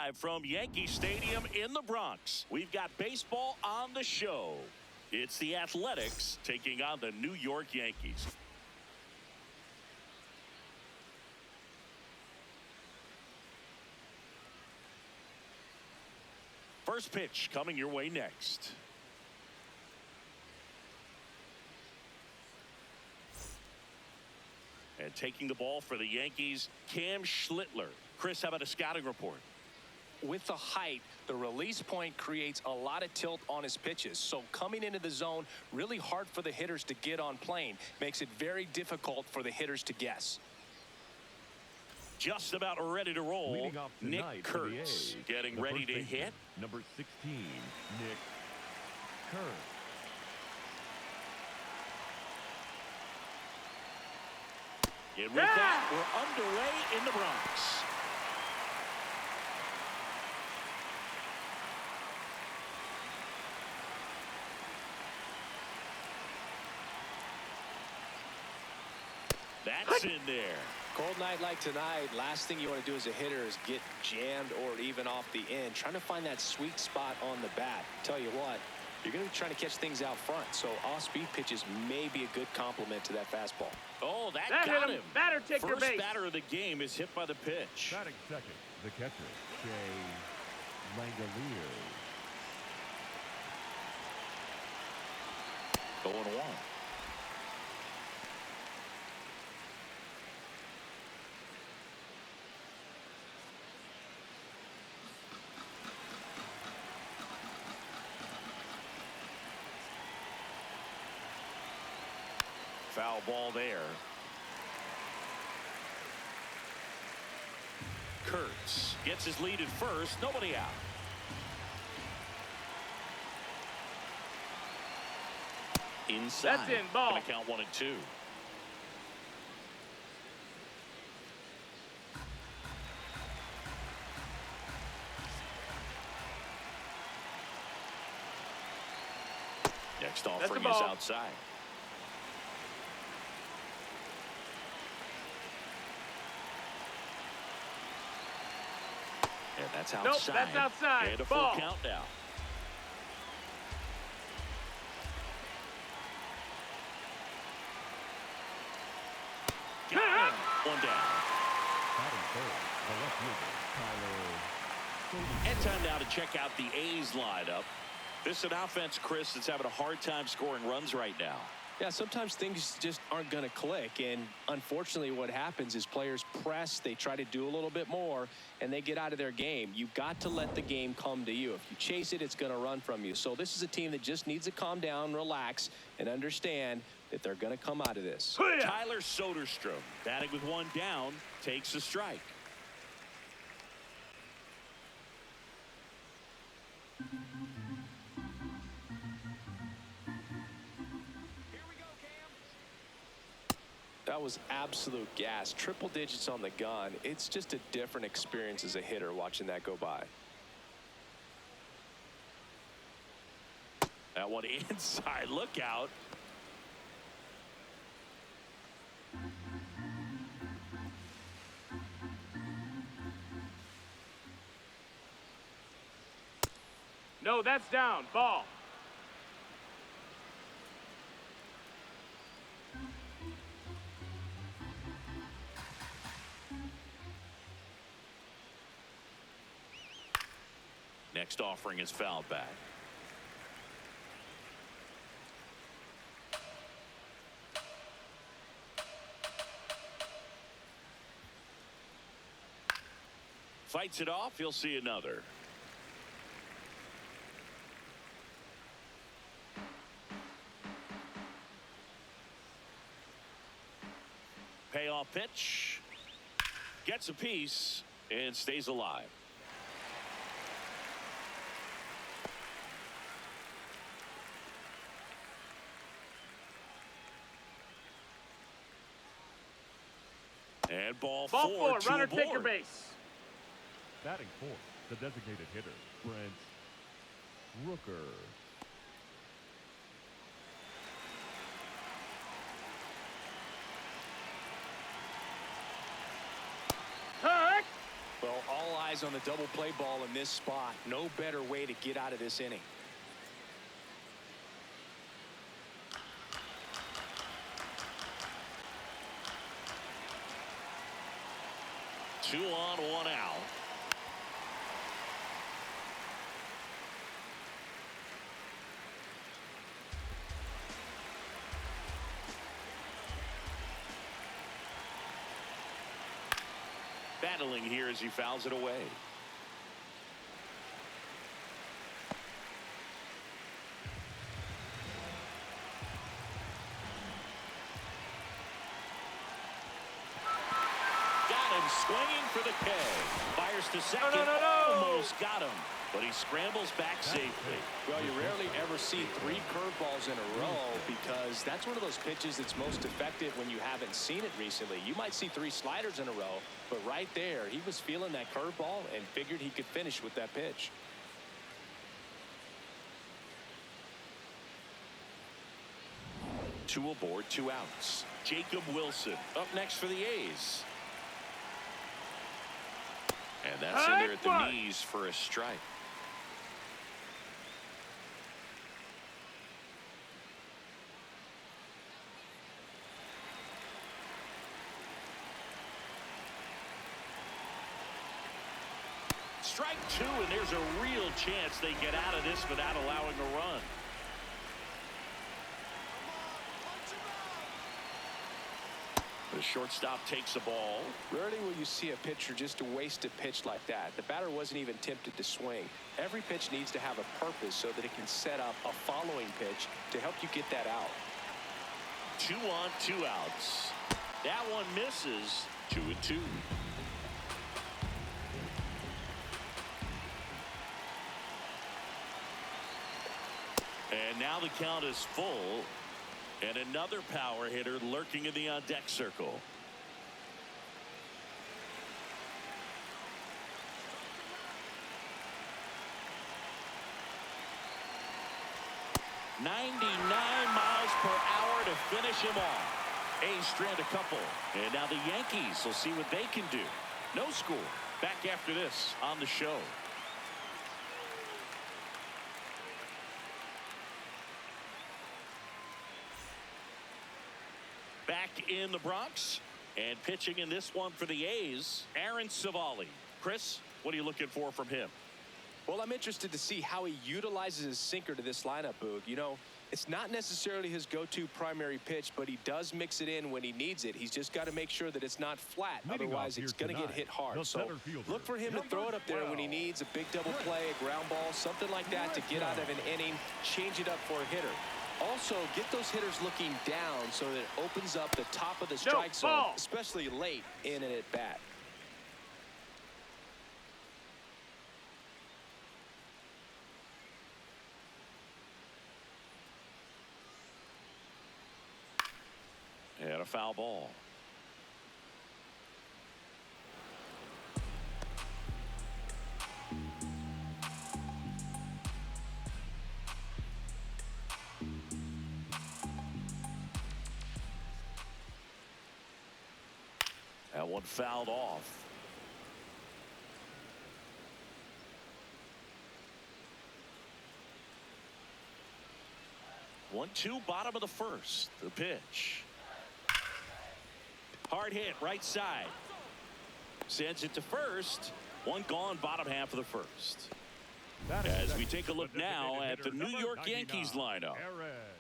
live from Yankee Stadium in the Bronx. We've got baseball on the show. It's the Athletics taking on the New York Yankees. First pitch coming your way next. And taking the ball for the Yankees, Cam Schlittler. Chris, how about a scouting report? With the height, the release point creates a lot of tilt on his pitches. So coming into the zone, really hard for the hitters to get on plane. Makes it very difficult for the hitters to guess. Just about ready to roll. Nick Kurtz getting ready to hit. Number 16, Nick Kurtz. And with that, we're underway in the Bronx. That's in there. Cold night like tonight, last thing you want to do as a hitter is get jammed or even off the end. Trying to find that sweet spot on the bat. Tell you what, you're going to be trying to catch things out front. So off-speed pitches may be a good complement to that fastball. Oh, that got him. Batter take your base. First batter of the game is hit by the pitch. Batting second, the catcher, Jay Langoliers. 0-1. Foul ball there. Kurtz gets his lead at first. Nobody out. Inside. That's in, ball. Gonna count 1 and 2. Next offering is outside. And that's outside. Nope, that's outside. And a full Ball. count now. Got him. 1 down. Batting third, the left fielder, Tyler. And time now to check out the A's lineup. This is an offense, Chris, that's having a hard time scoring runs right now. Yeah, sometimes things just aren't going to click, and unfortunately what happens is players press, they try to do a little bit more, and they get out of their game. You've got to let the game come to you. If you chase it, it's going to run from you. So this is a team that just needs to calm down, relax, and understand that they're going to come out of this. Tyler Soderstrom, batting with 1 down, takes a strike. That was absolute gas. Triple digits on the gun. It's just a different experience as a hitter watching that go by. That one inside. Look out. No, that's down. Ball. Next offering is fouled back. Fights it off. He'll see another. Payoff pitch. Gets a piece and stays alive. And ball four, runner take your base. Batting fourth, the designated hitter, Brent Rooker. Hurt. Well, all eyes capitalize on the double play ball in this spot. No better way to get out of this inning. Two on, one out. Battling here as he fouls it away. Swinging for the K. Fires to second. No. Almost got him. But he scrambles back safely. Well, you rarely ever see 3 curveballs in a row because that's one of those pitches that's most effective when you haven't seen it recently. You might see 3 sliders in a row, but right there, he was feeling that curveball and figured he could finish with that pitch. Two aboard, 2 outs. Jacob Wilson up next for the A's. And that's in there at the knees for a strike. Strike 2, and there's a real chance they get out of this without allowing a run. The shortstop takes the ball. Rarely will you see a pitcher just waste a pitch like that. The batter wasn't even tempted to swing. Every pitch needs to have a purpose so that it can set up a following pitch to help you get that out. 2 on, 2 outs. That one misses. 2-2. And now the count is full. And another power hitter lurking in the on-deck circle. .99 miles per hour to finish him off. A's strand a couple. And now the Yankees will see what they can do. No score. Back after this on the show. Back in the Bronx and pitching in this one for the A's, Aaron Civale. Chris, what are you looking for from him? Well, I'm interested to see how he utilizes his sinker to this lineup, Boog. You know, it's not necessarily his go-to primary pitch, but he does mix it in when he needs it. He's just got to make sure that it's not flat. Otherwise, it's going to get hit hard. So look for him to throw it up there when he needs a big double play, a ground ball, something like that to get out of an inning, change it up for a hitter. Also, get those hitters looking down so that it opens up the top of the strike zone, especially late in an at-bat. And a foul ball. That one fouled off. One, two, bottom of the first. The pitch. Hard hit, right side. Sends it to first. One gone, bottom half of the first. As we take a look now at the New York Yankees lineup.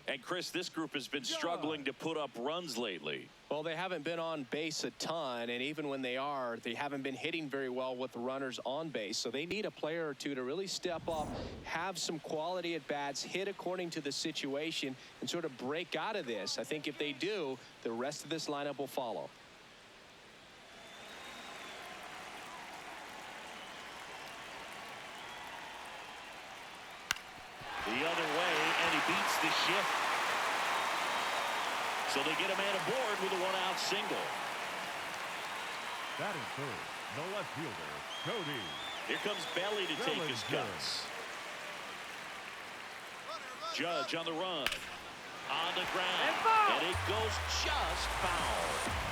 And Chris, this group has been struggling to put up runs lately. Well, they haven't been on base a ton, and even when they are, they haven't been hitting very well with the runners on base. So they need a player or two to really step up, have some quality at bats, hit according to the situation, and sort of break out of this. I think if they do, the rest of this lineup will follow. The other way, and he beats the shift. So they get a man aboard with a one-out single. That is third, the left fielder, Cody. Here comes Belly to take his cuts. Judge on the run. On the ground. And it goes just foul.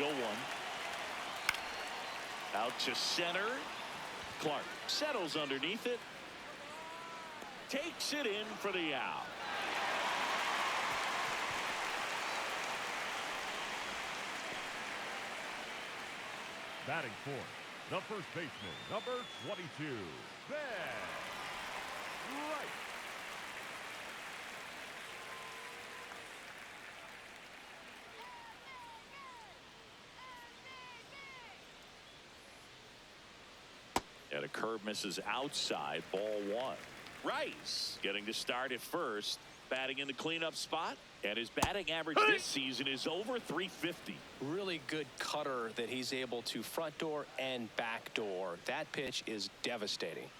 0-1. Out to center. Clark settles underneath it. Takes it in for the out. Batting fourth, the first baseman, number 22, Ben Wright. And a curve misses outside, ball one. Rice getting to start at first, batting in the cleanup spot, and his batting average this season is over .350. Really good cutter that he's able to front door and back door. That pitch is devastating.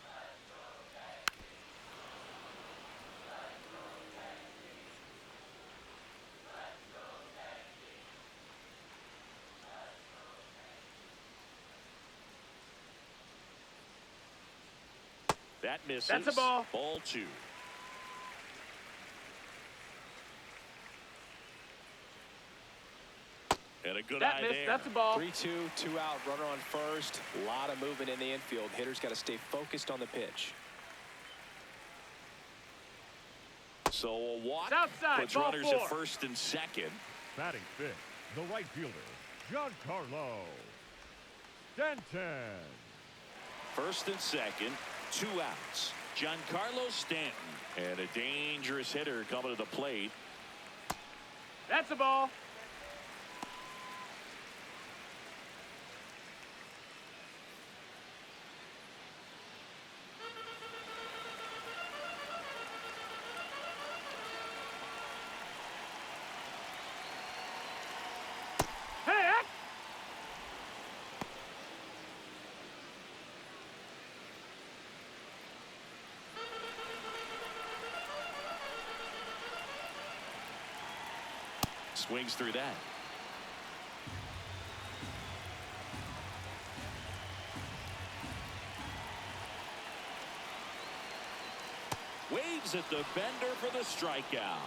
That misses. That's a ball. Ball two. And a good eye there. That's a ball. 3-2, 2 out, runner on first. A lot of movement in the infield. Hitter's got to stay focused on the pitch. So a walk Outside, puts ball runners four. at first and second. Batting fifth, the right fielder, Giancarlo Stanton. First and second, 2 outs. Giancarlo Stanton. And a dangerous hitter coming to the plate. That's a ball. Swings through that. Waves at the bender for the strikeout.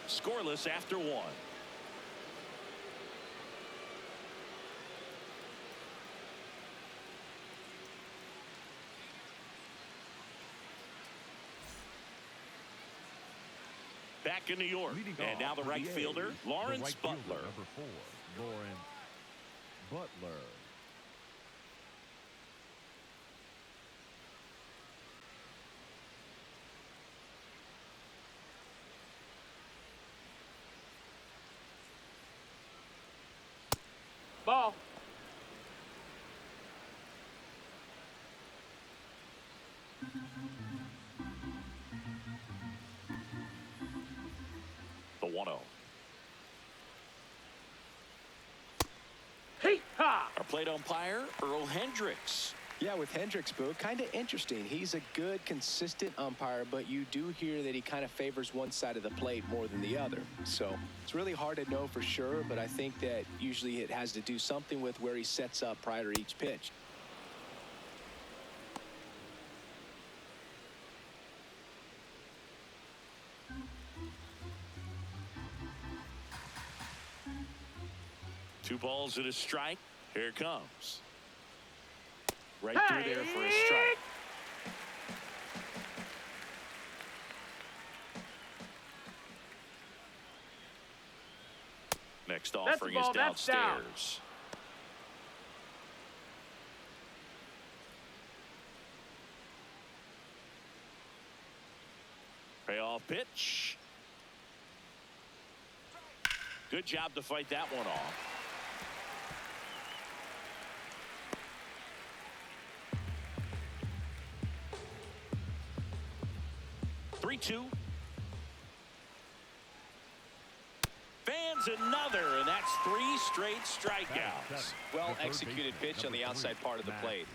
Scoreless after 1. Back in New York. And now the right fielder, Lawrence Butler. Number 4, Lawrence Butler. Ball. The 1-0. Hey-ha! Our plate umpire, Earl Hendricks. Yeah, with Hendricks, Boo, kind of interesting. He's a good, consistent umpire, but you do hear that he kind of favors one side of the plate more than the other. So it's really hard to know for sure, but I think that usually it has to do something with where he sets up prior to each pitch. Two balls and a strike. Here it comes. Right through there for a strike. Next offering is downstairs. Payoff pitch. Good job to fight that one off. Two. Fans another, and that's 3 straight strikeouts. Well executed pitch on the outside part of the plate.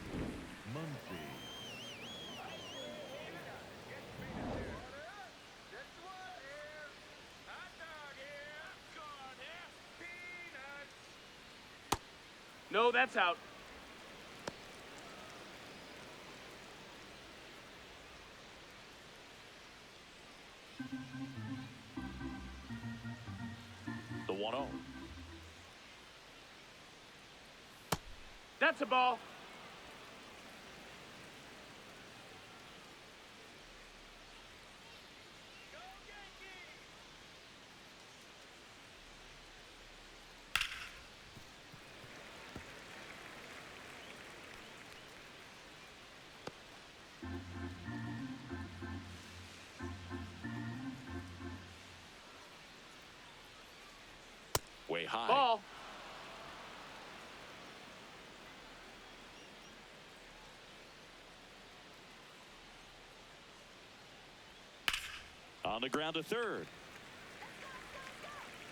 No, that's out. The 1-0. That's a ball. Way high. Ball. On the ground to third.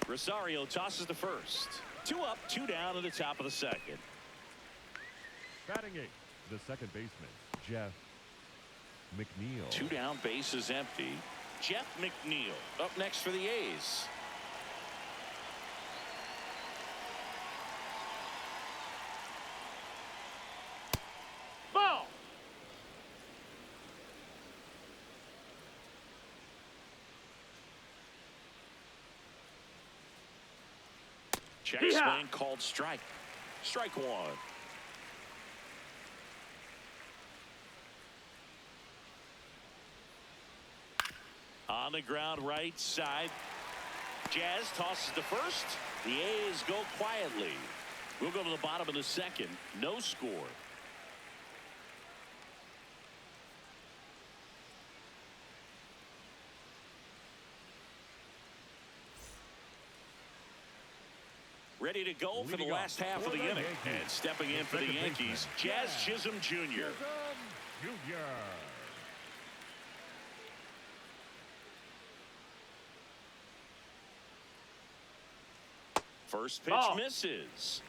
Rosario tosses to first. 2 up, 2 down at the top of the second. Batting 8th, the second baseman, Jeff McNeil. 2 down, base is empty. Jeff McNeil up next for the A's. Ball. Check Yeah. swing called strike. Strike 1. On the ground right side. Jazz tosses to first. The A's go quietly. We'll go to the bottom of the second. No score. Ready to go for the last half of the inning. And stepping in for the Yankees, Jazz Chisholm Jr. First pitch Ball. misses.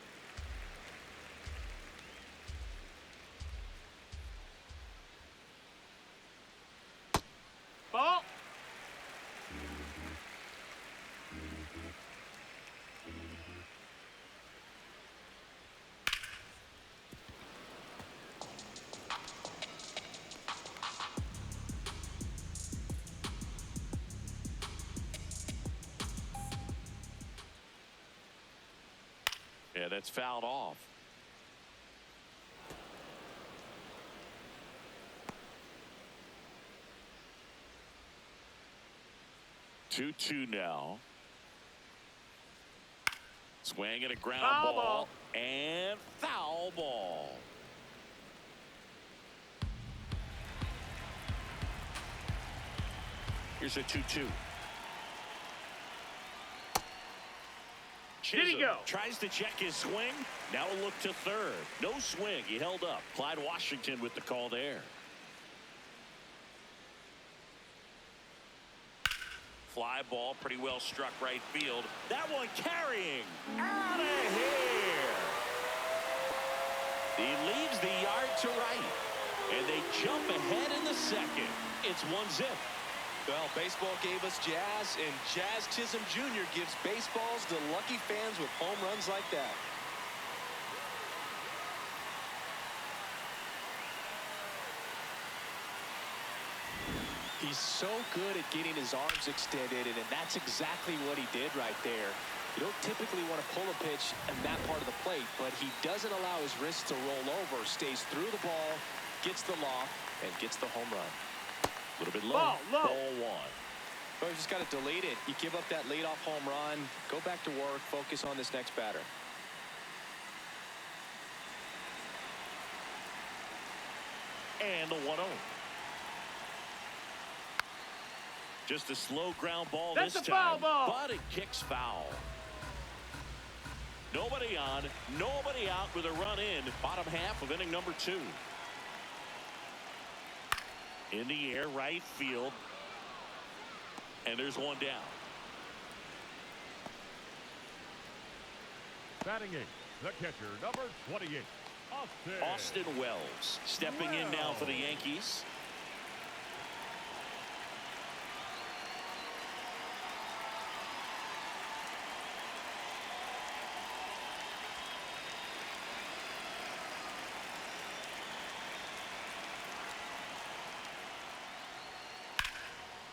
Ball. Yeah, that's fouled off. Two now. Swing and a ground Foul ball. ball. And foul ball. Here's a 2-2. Did he Chisholm go? tries to check his swing. Now a look to third. No swing. He held up. Clyde Washington with the call there. Fly ball pretty well struck right field. That one carrying out of here. He leaves the yard to right. And they jump ahead in the second. It's 1-0. Well, baseball gave us Jazz, and Jazz Chisholm Jr. gives baseballs to lucky fans with home runs like that. He's so good at getting his arms extended, and that's exactly what he did right there. You don't typically want to pull a pitch in that part of the plate, but he doesn't allow his wrists to roll over, stays through the ball, gets the loft, and gets the home run. A little bit low. Ball, low. Ball 1. Well, you just got to delete it. You give up that leadoff home run, go back to work, focus on this next batter. And the 1-0. Just a slow ground ball That's this a foul time. ball. But it kicks foul. Nobody on, nobody out with a run in. Bottom half of inning number 2. In the air, right field. And there's one down. Batting 8th, the catcher, number 28, Austin Wells stepping in now for the Yankees.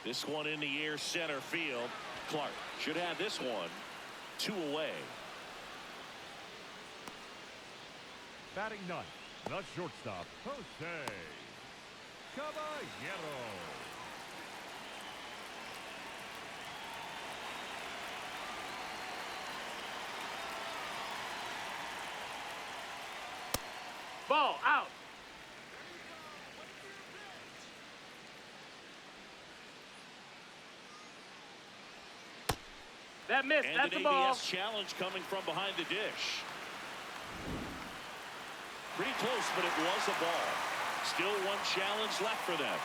This one in the air, center field. Clark should have this one 2 away. Batting ninth, the shortstop, Jose Caballero. Ball out. That missed. And That's an the ball. ABS challenge coming from behind the dish. Pretty close, but it was a ball. Still one challenge left for them.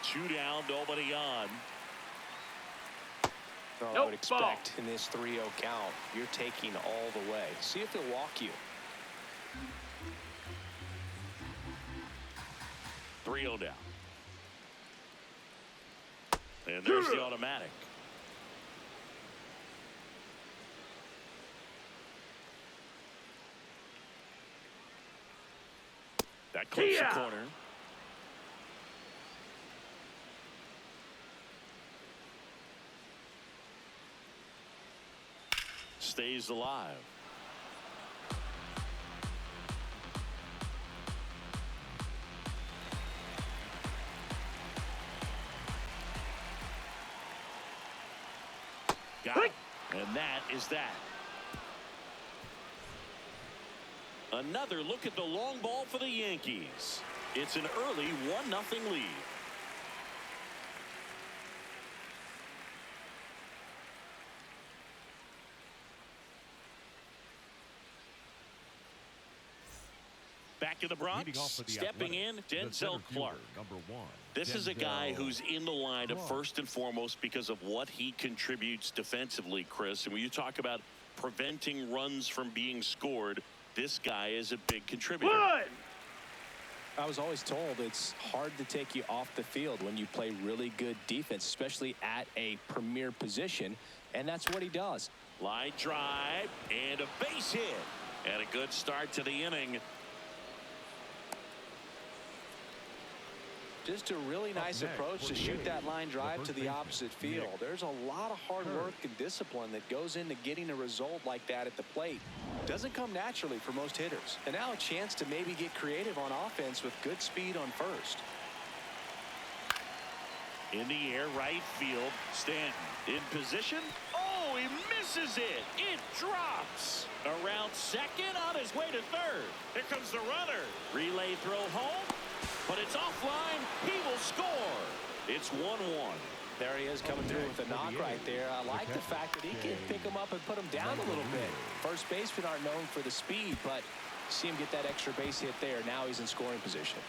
Two down, nobody on. Well, Nope, I would expect in this 3-0 count, you're taking all the way. See if he'll walk you. 3-0 down. And there's the automatic. That clips the corner. Stays alive. Got it. And that is that. Another look at the long ball for the Yankees. It's an early 1-0 lead. Back in the Bronx, stepping in, Denzel Clark. This is a guy who's in the lineup first and foremost because of what he contributes defensively, Chris. And when you talk about preventing runs from being scored, this guy is a big contributor. I was always told it's hard to take you off the field when you play really good defense, especially at a premier position, and that's what he does. Line drive and a base hit. And a good start to the inning. Just a really nice approach to shoot that line drive to the opposite field. There's a lot of hard work and discipline that goes into getting a result like that at the plate. Doesn't come naturally for most hitters. And now a chance to maybe get creative on offense with good speed on first. In the air, right field. Stanton in position. Oh, he misses it. It drops. Around second, on his way to third. Here comes the runner. Relay throw home. But it's offline. He will score. It's 1-1. There he is coming through with a knock right there. I like the fact that he can pick him up and put him down a little bit. First basemen aren't known for the speed, but see him get that extra base hit there. Now he's in scoring position.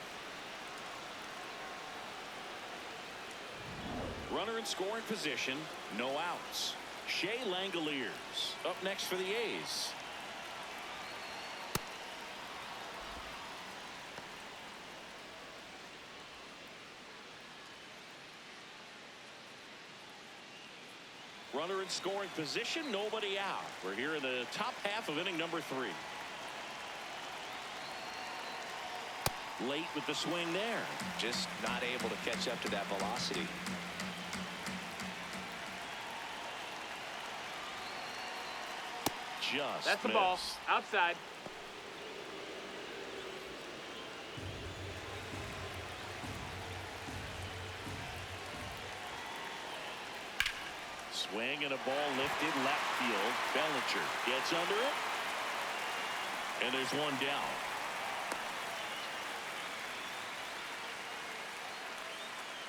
Runner in scoring position. No outs. Shea Langoliers up next for the A's. Runner in scoring position, nobody out. We're here in the top half of inning number 3. Late with the swing there. Just not able to catch up to that velocity. Just That's the missed. ball. Outside. Swing and a ball lifted left field. Bellinger gets under it. And there's one down.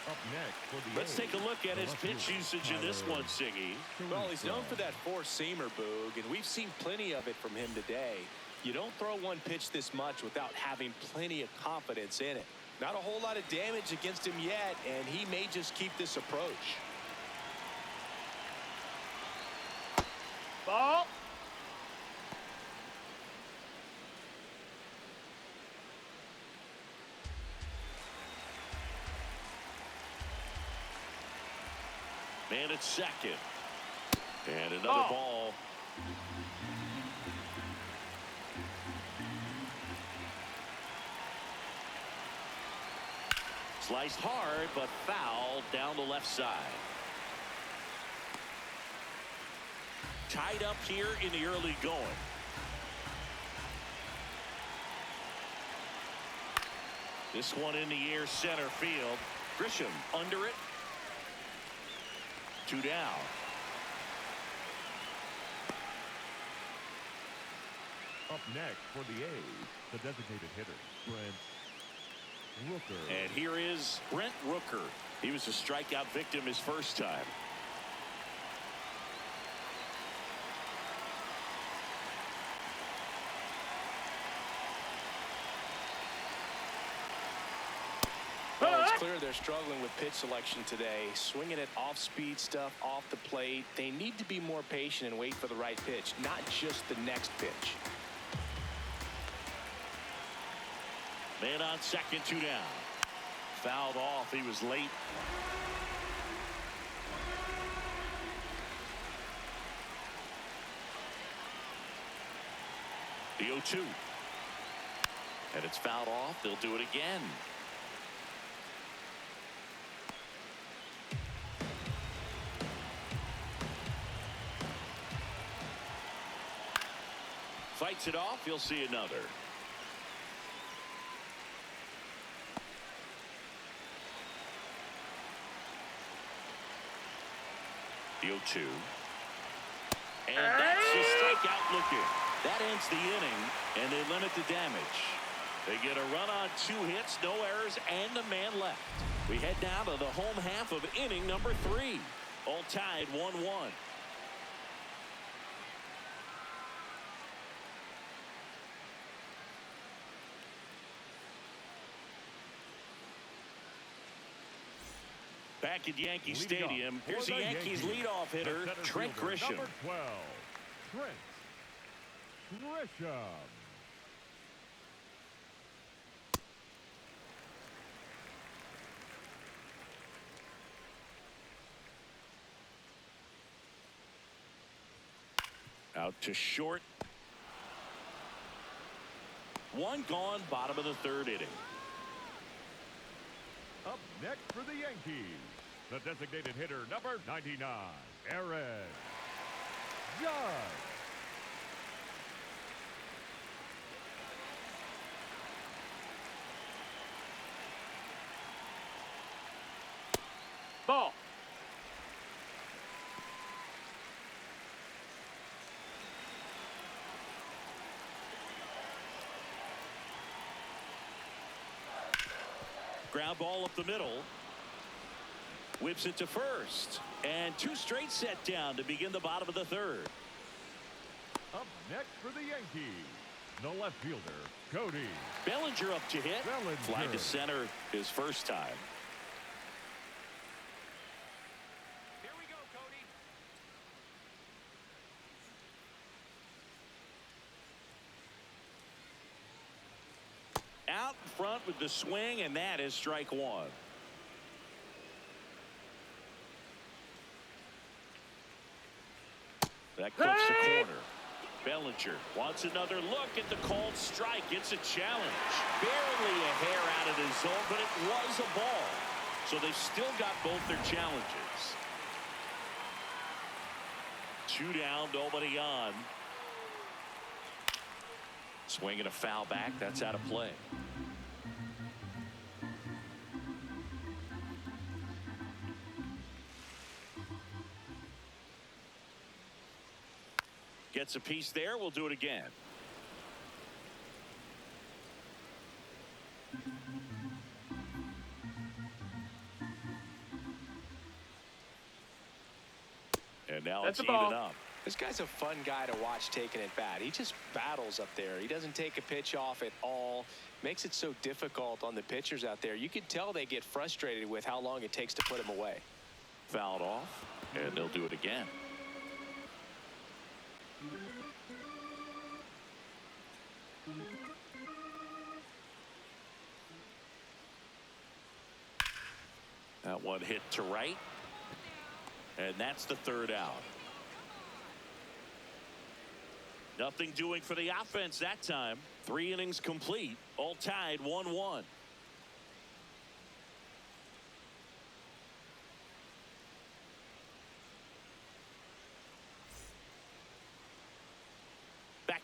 Up next for the Let's take a look at his pitch usage in this one, Siggy. Well, he's known for that four-seamer, Boog, and we've seen plenty of it from him today. You don't throw one pitch this much without having plenty of confidence in it. Not a whole lot of damage against him yet, and he may just keep this approach. Ball. Man at second. And another ball. Sliced hard, but foul down the left side. tied up here in the early going. This one in the air, center field. Grisham under it. 2 down. Up next for the A's, the designated hitter, Brent Rooker. And here is Brent Rooker. He was a strikeout victim his first time. Well, it's clear they're struggling with pitch selection today. Swinging it off-speed stuff off the plate. They need to be more patient and wait for the right pitch, not just the next pitch. Man on second, 2 down. Fouled off. He was late. The 0-2. And it's fouled off. They'll do it again. Fights it off. You'll see another. The 0-2. And that's a strikeout looking. That ends the inning, and they limit the damage. They get a run on 2 hits, no errors, and a man left. We head down to the home half of inning number 3. All tied 1-1. Back at Yankee Stadium, here's the Yankees leadoff hitter, Trent Grisham. Number 12, Trent Grisham. Out to short. 1 gone, bottom of the 3rd inning. Up next for the Yankees, the designated hitter, number 99, Aaron Judge. Ball. Ground ball up the middle. Whips it to first. And 2 straight set down to begin the bottom of the 3rd. Up next for the Yankees, the left fielder, Cody Bellinger up to hit. Bellinger. Fly to center his first time. Here we go, Cody. Out in front with the swing, and that is strike 1. That clips the corner. Bellinger wants another look at the called strike. It's a challenge. Barely a hair out of the zone, but it was a ball. So they've still got both their challenges. 2 down, nobody on. Swinging a foul back. That's out of play. Gets a piece there. We'll do it again. And now That's it's a ball. even up. This guy's a fun guy to watch taking it bat. He just battles up there. He doesn't take a pitch off at all. Makes it so difficult on the pitchers out there. You can tell they get frustrated with how long it takes to put him away. Fouled off, and they'll do it again. That one hit to right, and that's the 3rd out. Nothing doing for the offense that time. 3 innings complete, all tied 1-1.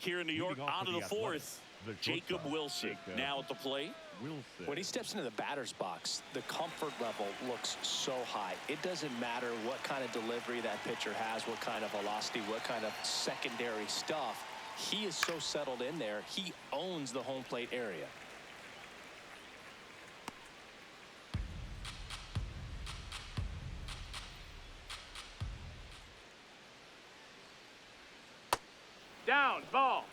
here in New York. Leading off On to for the the fourth. Athletics, Jacob Wilson now at the plate. When he steps into the batter's box, the comfort level looks so high. It doesn't matter what kind of delivery that pitcher has, what kind of velocity, what kind of secondary stuff. He is so settled in there. He owns the home plate area. Down, ball.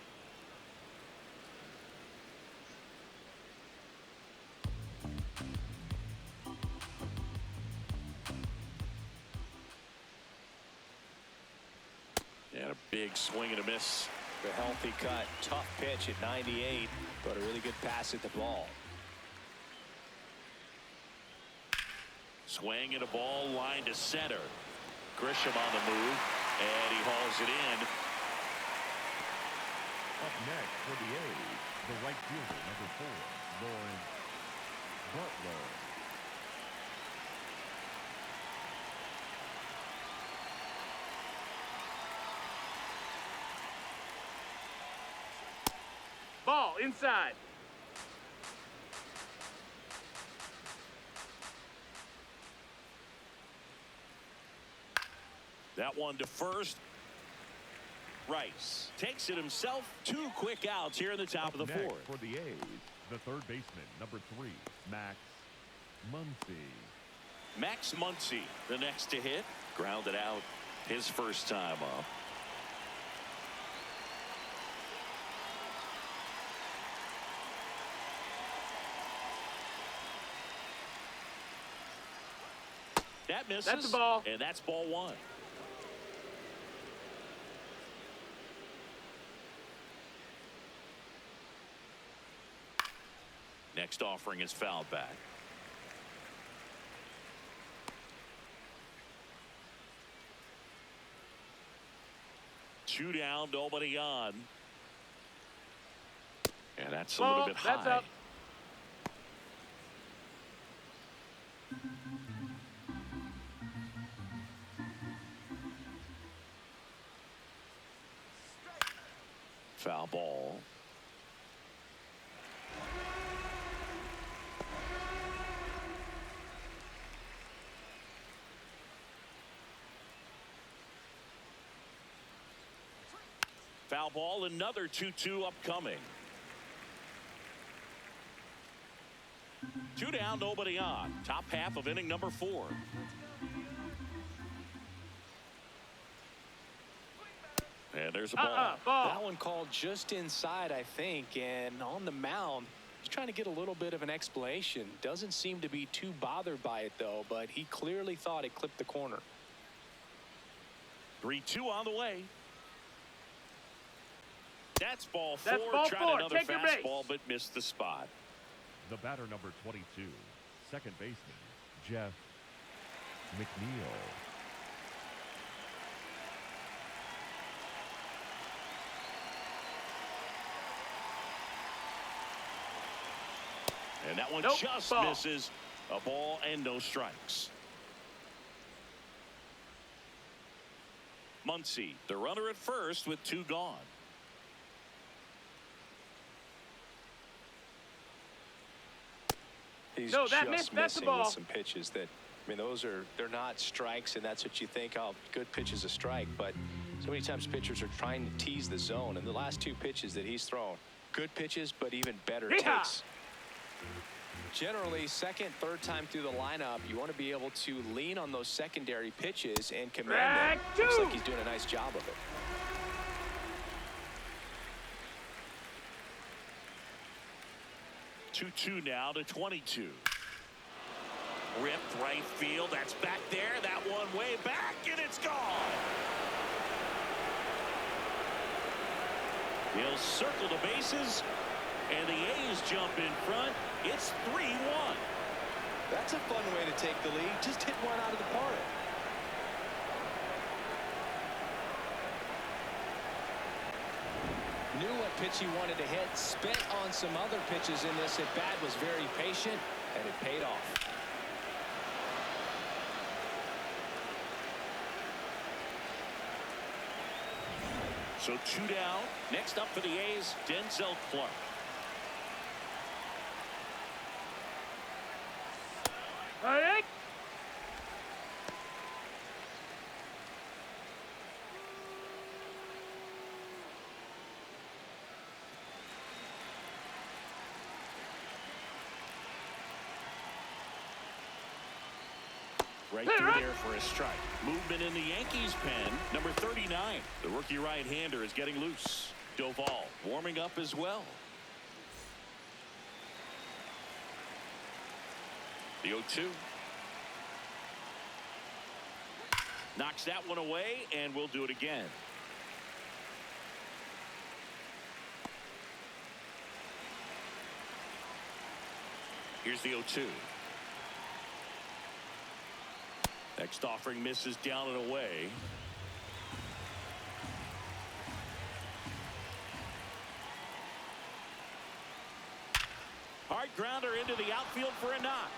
And a big swing and a miss. The healthy cut, tough pitch at 98, but a really good pass at the ball. Swing and a ball line to center. Grisham on the move, and he hauls it in. Up next for the A's, the right fielder, number 4, Lawrence Butler. Ball inside. That one to first. Rice takes it himself. 2 quick outs here in the top of the Next fourth. for the A's, the third baseman, number 3, Max Muncy. Max Muncy, the next to hit. Grounded out his first time up. That misses. That's a ball. And that's ball 1. Next offering is fouled back. Two down, nobody on. And that's a little bit high. That's up. Foul ball. Foul ball, another 2-2 upcoming. 2 down, nobody on. Top half of inning number 4. And there's a ball. Ball. That one called just inside, I think, and on the mound, he's trying to get a little bit of an explanation. Doesn't seem to be too bothered by it, though, but he clearly thought it clipped the corner. 3-2 on the way. That's ball 4. That's ball Tried 4. another Take your base. fastball, but missed the spot. The batter, number 22, second baseman, Jeff McNeil. And that one Nope, just ball. misses. A ball and no strikes. Muncy, the runner at first with 2 gone. He's No, that just missed. That's the missing with ball. some pitches that, I mean, they're not strikes, and that's what you think, oh, good pitch is a strike. But so many times pitchers are trying to tease the zone, and the last 2 pitches that he's thrown, good pitches, but even better Yeehaw! takes. Generally, second, third time through the lineup, you want to be able to lean on those secondary pitches and command them. Track Looks 2. like he's doing a nice job of it. Two now to 22. Ripped right field. That's back there. That one way back, and it's gone. He'll circle the bases, and the A's jump in front. It's 3-1. That's a fun way to take the lead. Just hit one out of the park. Knew what pitch he wanted to hit. Spent on some other pitches in this at bat. Was very patient, and it paid off. So 2 down. Next up for the A's, Denzel Clark. All right. Right through there for a strike. Movement in the Yankees pen. Number 39. The rookie right-hander is getting loose. Doval warming up as well. The 0-2. Knocks that one away, and we'll do it again. Here's the 0-2. Next offering misses down and away. Hard grounder into the outfield for a knock.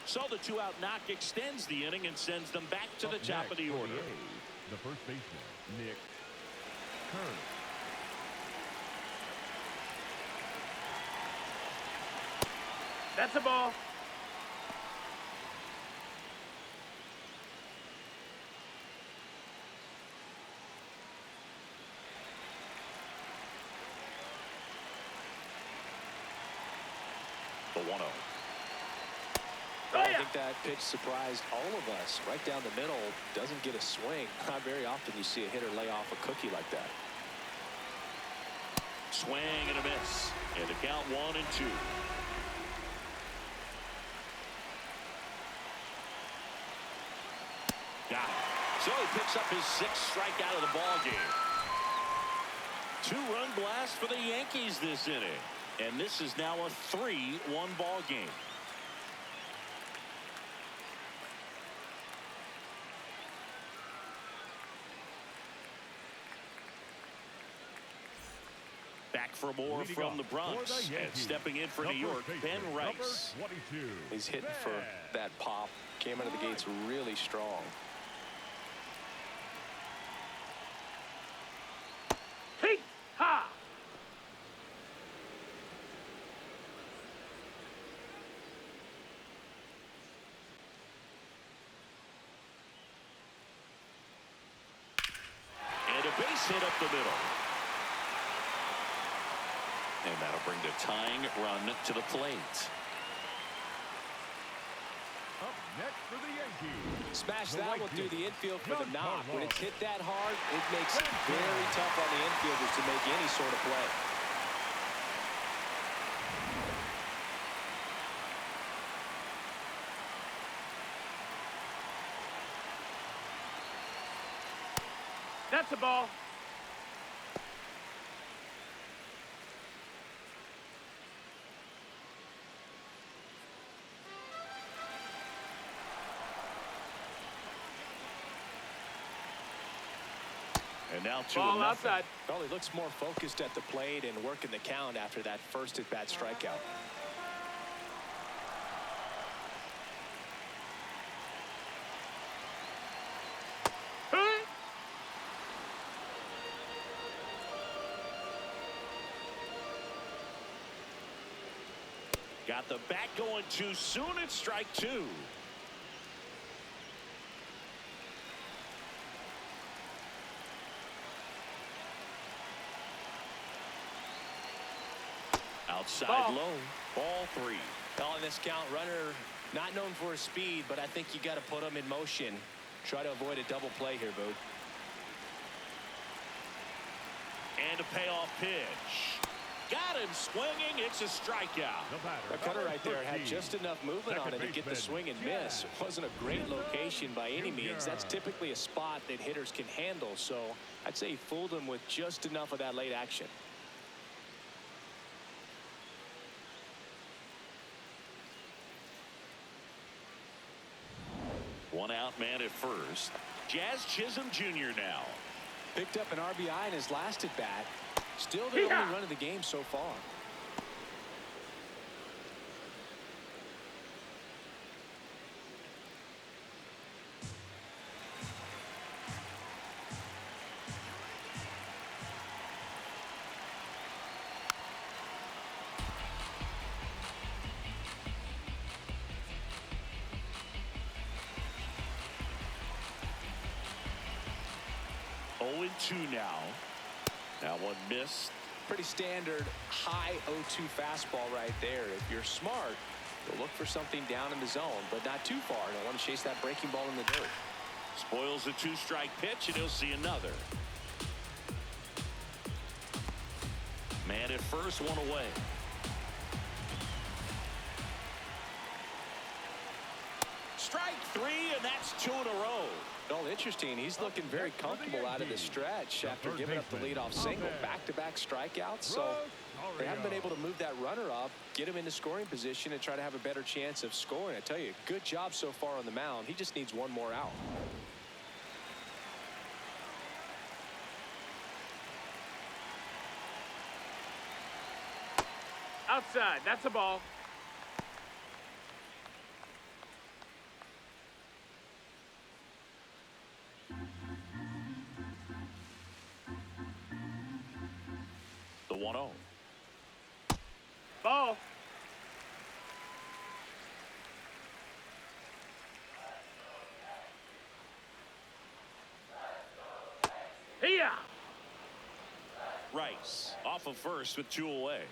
So the 2-out knock extends the inning and sends them back to the top of the order. The first baseman, Nick Kern. That's a ball. The 1-0. I think that pitch surprised all of us. Right down the middle, doesn't get a swing. Not very often you see a hitter lay off a cookie like that. Swing and a miss. And the count 1-2. Got it. So he picks up his 6th strikeout of the ball game. 2-run blast for the Yankees this inning. And this is now a 3-1 ball game. Back for more from the Bronx, and stepping in for New York, Ben Rice. He's hitting for that pop. Came out of the gates really strong. Hey, ha! And a base hit up the middle. And that'll bring the tying run to the plate. Up next for the Yankees. Smash that will do the infield for the knock. When it's hit that hard, it makes it very tough on the infielders to make any sort of play. That's a ball. And now 2-0. Ball outside. Well, he looks more focused at the plate and working the count after that first at-bat strikeout. Got the bat going too soon. It's strike 2. Outside Ball. low. Ball 3. Well, in this count, runner not known for his speed, but I think you got to put him in motion. Try to avoid a double play here, Boo. And a payoff pitch. Got him swinging. It's a strikeout. The cutter right there had just enough movement on it to get the swing and miss. It wasn't a great location by any means. That's typically a spot that hitters can handle, so I'd say he fooled him with just enough of that late action. One out man at first. Jazz Chisholm Jr. now. Picked up an RBI in his last at bat. Still the only run of the game so far. 0-2 now. That one missed. Pretty standard high 0-2 fastball right there. If you're smart, you'll look for something down in the zone, but not too far. Don't want to chase that breaking ball in the dirt. Spoils the 2-strike pitch, and he'll see another. Man at first, one away. Strike three, and that's 2 in a row. Well, interesting. He's looking very comfortable out of the stretch after giving up the leadoff single. Back-to-back strikeouts, so they haven't been able to move that runner up, get him into scoring position, and try to have a better chance of scoring. I tell you, good job so far on the mound. He just needs one more out. Outside. That's a ball. The 1-0. Ball. Here. Rice off of first with 2 away.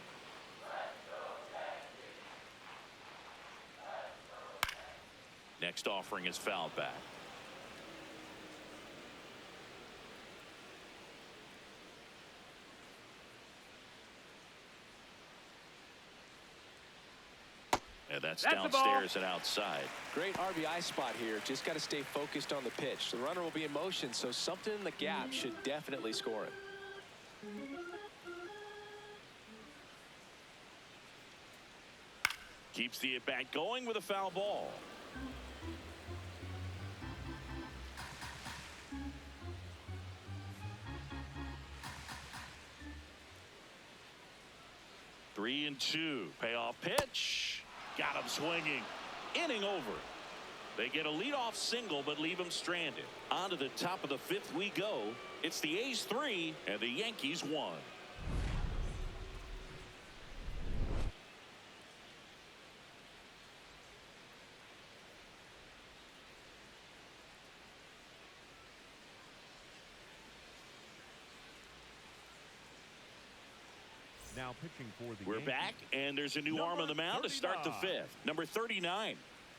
Next offering is fouled back. And that's downstairs and outside. Great RBI spot here. Just got to stay focused on the pitch. The runner will be in motion, so something in the gap should definitely score it. Keeps the at-bat going with a foul ball. Three and 2. Payoff pitch. Got him swinging. Inning over. They get a leadoff single but leave him stranded. On to the top of the 5th we go. It's the A's 3 and the Yankees 1. Now pitching for the We're Yankees. back, and there's a new arm on the mound to start the 5th. Number 39,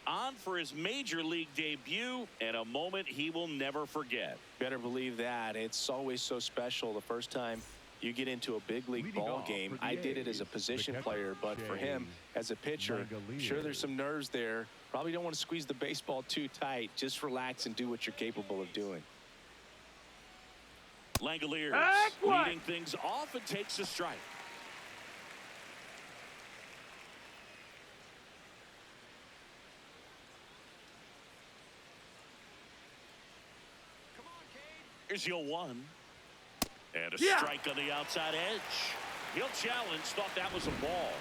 on for his major league debut, and a moment he will never forget. Better believe that. It's always so special the first time you get into a big league ball game. I did it as a position player, but for him as a pitcher, sure, there's some nerves there. Probably don't want to squeeze the baseball too tight. Just relax and do what you're capable of doing. Langoliers leading things off and takes a strike. Here's your 1. And a strike on the outside edge. He'll challenge, thought that was a ball.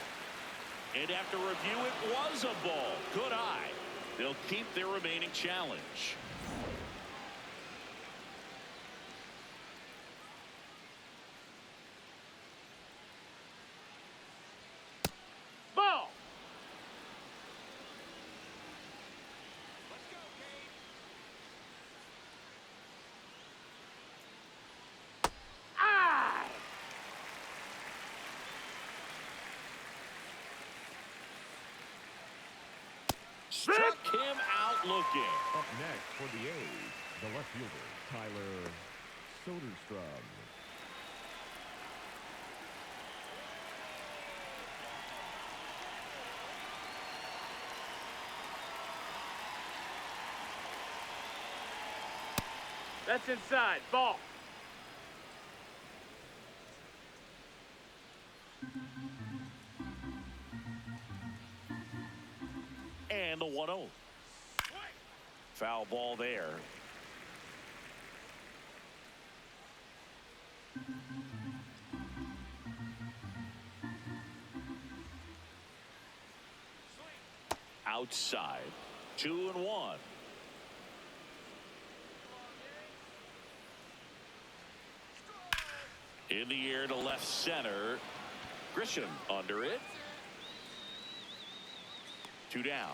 And after review, it was a ball. Good eye. They'll keep their remaining challenge. Ball. Struck him out looking. Up next for the A's, the left fielder, Tyler Soderstrom. That's inside. Ball. And the 1-0. Foul ball there. Outside. 2-1. In the air to left center. Grisham under it. 2 down.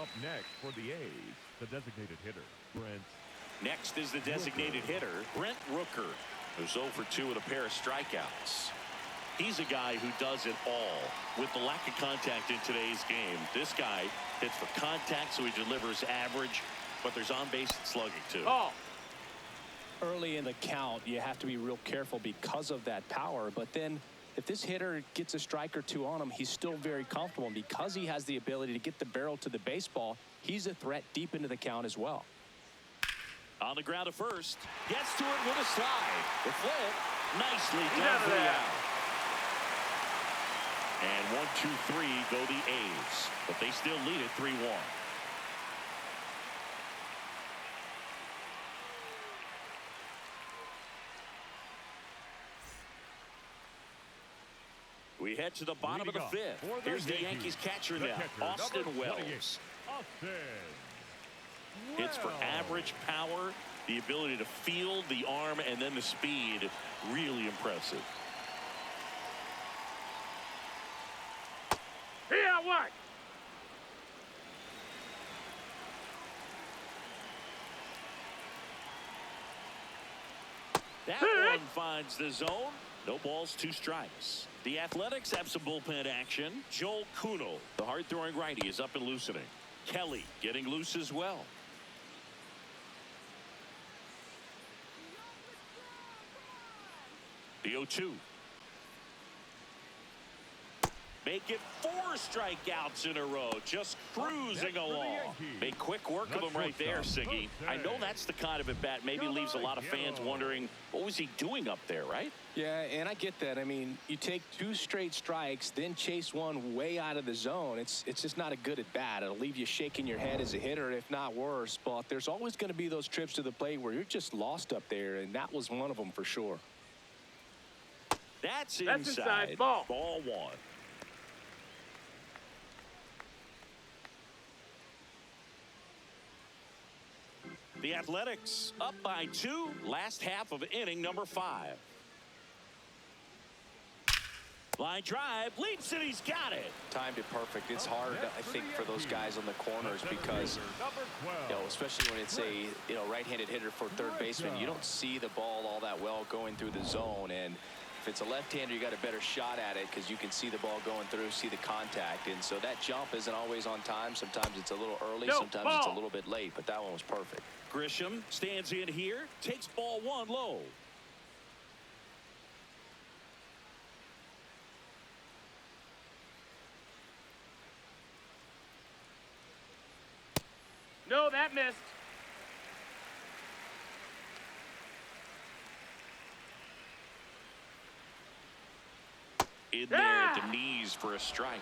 Up next for the A's, The designated hitter, Brent. Next is the designated hitter, Brent Rooker, who's 0 for 2 with a pair of strikeouts. He's a guy who does it all. With the lack of contact in today's game, this guy hits for contact, so he delivers average, but there's on-base slugging too. Ball. Early in the count, you have to be real careful because of that power. But then if this hitter gets a strike or two on him, he's still very comfortable. And because he has the ability to get the barrel to the baseball, he's a threat deep into the count as well. On the ground to first. Gets to it with a slide. The flip. Nicely Get done out of for the there. out. And 1, 2, 3 go the A's. But they still lead it 3-1. We head to the bottom of the fifth. Here's the Yankees catcher now, Austin Wells. Hits for average power, the ability to field, the arm, and then the speed. Really impressive. Here, what? That one finds the zone. No balls, 2 strikes. The Athletics have some bullpen action. Joel Kuno, the hard-throwing righty, is up and loosening. Kelly getting loose as well. The 0-2. Make it 4 strikeouts in a row. Just cruising along. Made quick work of him right there, Siggy. I know that's the kind of at-bat maybe leaves a lot of fans wondering, what was he doing up there, right? Yeah, and I get that. I mean, you take 2 straight strikes, then chase one way out of the zone. It's just not a good at-bat. It'll leave you shaking your head as a hitter, if not worse. But there's always going to be those trips to the plate where you're just lost up there, and that was one of them for sure. That's inside. Ball. Ball 1. The Athletics up by 2. Last half of inning number 5. Line drive, leaps, and he's got it. Timed it perfect. It's hard, I think, for those guys on the corners because, especially when it's a, right-handed hitter for third baseman, you don't see the ball all that well going through the zone. And if it's a left-hander, you got a better shot at it because you can see the ball going through, see the contact. And so that jump isn't always on time. Sometimes it's a little early, sometimes it's a little bit late, but that one was perfect. Grisham stands in here, takes ball 1 low. No, that missed. In there at the knees for a strike.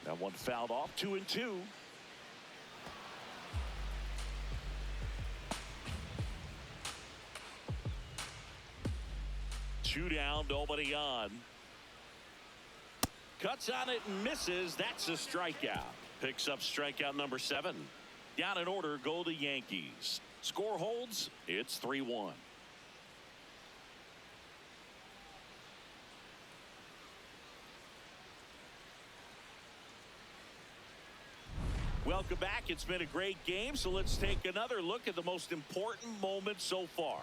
That one fouled off. 2-2. Two down, nobody on. Cuts on it and misses. That's a strikeout. Picks up strikeout number 7. Down in order go the Yankees. Score holds. It's 3-1. Welcome back. It's been a great game, so let's take another look at the most important moment so far.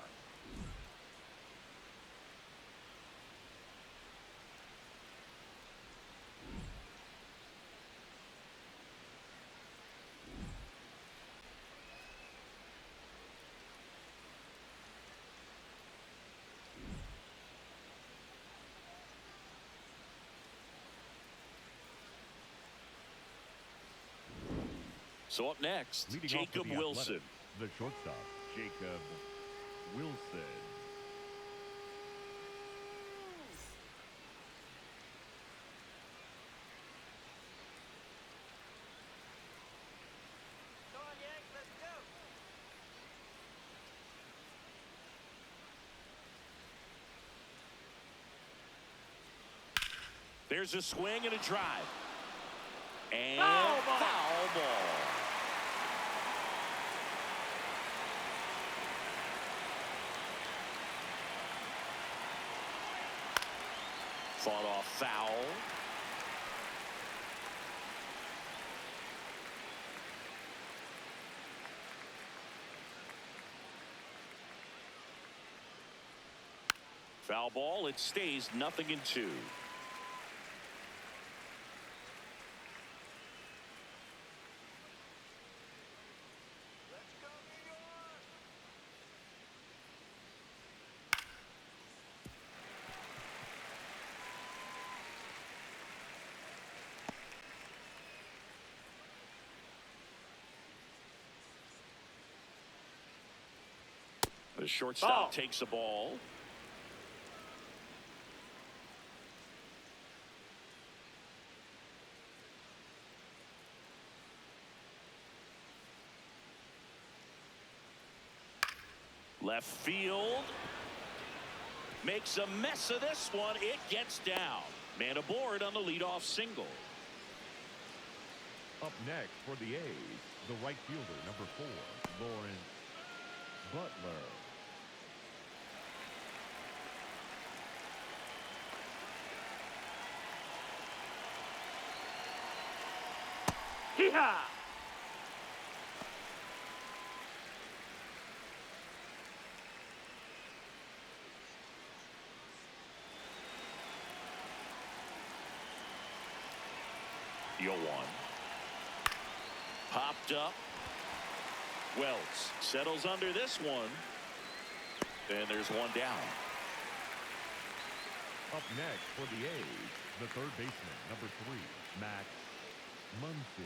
So up next, Jacob Wilson. The shortstop, Jacob Wilson. There's a swing and a drive. And Foul ball. foul ball. Fought off foul. Foul ball. It stays 0-2. The shortstop takes the ball. Left field. Makes a mess of this one. It gets down. Man aboard on the leadoff single. Up next for the A's, the right fielder, number 4, Lawrence Butler. Hee-haw! The 0-1. Popped up. Wells settles under this one. And there's one down. Up next for the A's, the third baseman, number 3, Max Muncy.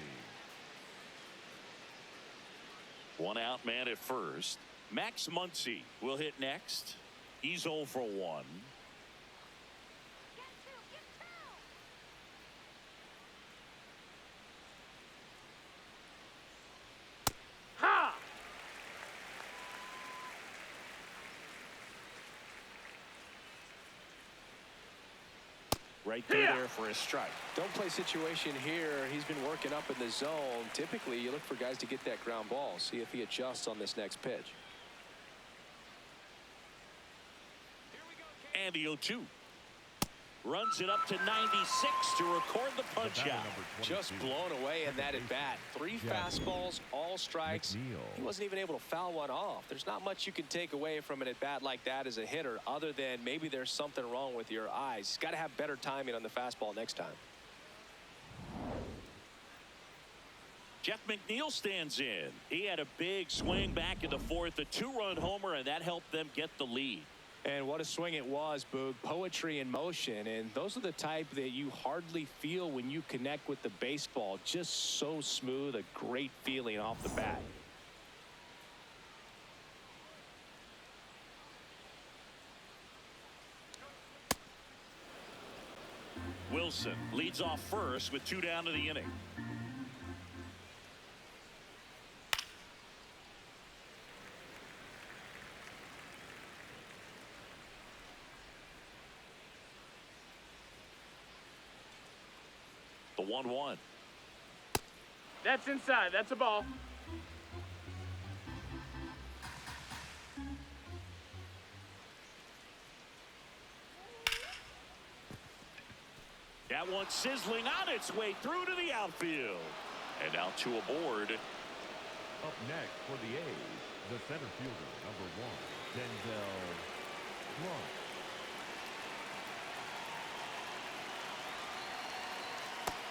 One out man at first. Max Muncy will hit next. He's 0 for 1. Ha! Right there for a strike. Don't play situation here. He's been working up in the zone. Typically, you look for guys to get that ground ball. See if he adjusts on this next pitch. And the 0-2. Runs it up to 96 to record the punch out. Just blown away in that at bat. 3 fastballs, all strikes. He wasn't even able to foul one off. There's not much you can take away from an at bat like that as a hitter, other than maybe there's something wrong with your eyes. He's got to have better timing on the fastball next time. Jeff McNeil stands in. He had a big swing back in the 4th, a 2-run homer, and that helped them get the lead. And what a swing it was, Boog. Poetry in motion. And those are the type that you hardly feel when you connect with the baseball. Just so smooth, a great feeling off the bat. Wilson leads off first with 2 down to the inning. The 1-1. That's inside. That's a ball. That one sizzling on its way through to the outfield. And now 2 aboard. Up next for the A's, the center fielder, number 1, Denzel Clark.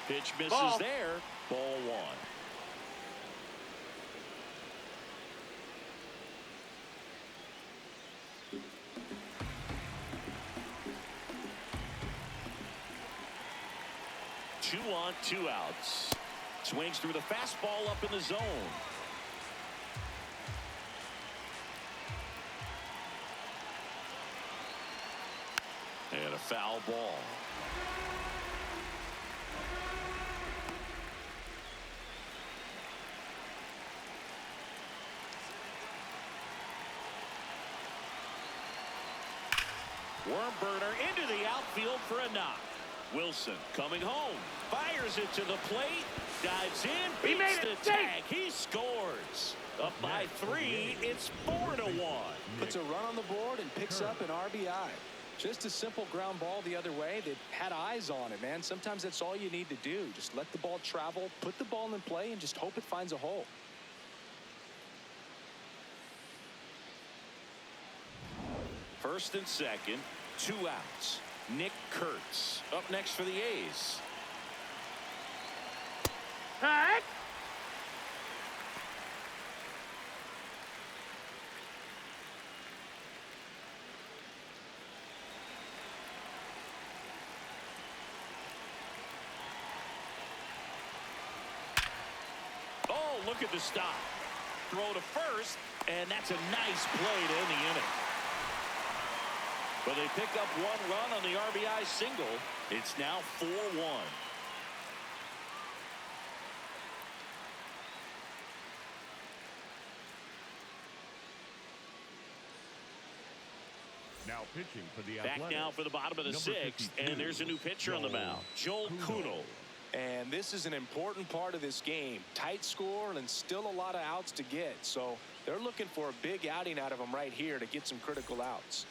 Pitch misses Ball. there. Ball 1. Two on, 2 outs. Swings through the fastball up in the zone. And a foul ball. Worm burner into the outfield for a knock. Wilson coming home. Fires it to the plate. Dives in. He Beats made the it. tag. He scores. Up by 3. It's 4-1. Puts a run on the board and picks up an RBI. Just a simple ground ball the other way that had eyes on it, man. Sometimes that's all you need to do. Just let the ball travel, put the ball in play, and just hope it finds a hole. First and second, 2 outs. Nick Kurtz up next for the A's. Heck! Oh, look at the stop. Throw to first, and that's a nice play to end the inning. But they pick up 1 run on the RBI single. It's now 4-1. Now pitching for the Back Athletics, now for the bottom of the number 6th, 52, and there's a new pitcher on the mound, Joel Kuno. And this is an important part of this game. Tight score and still a lot of outs to get. So they're looking for a big outing out of them right here to get some critical outs.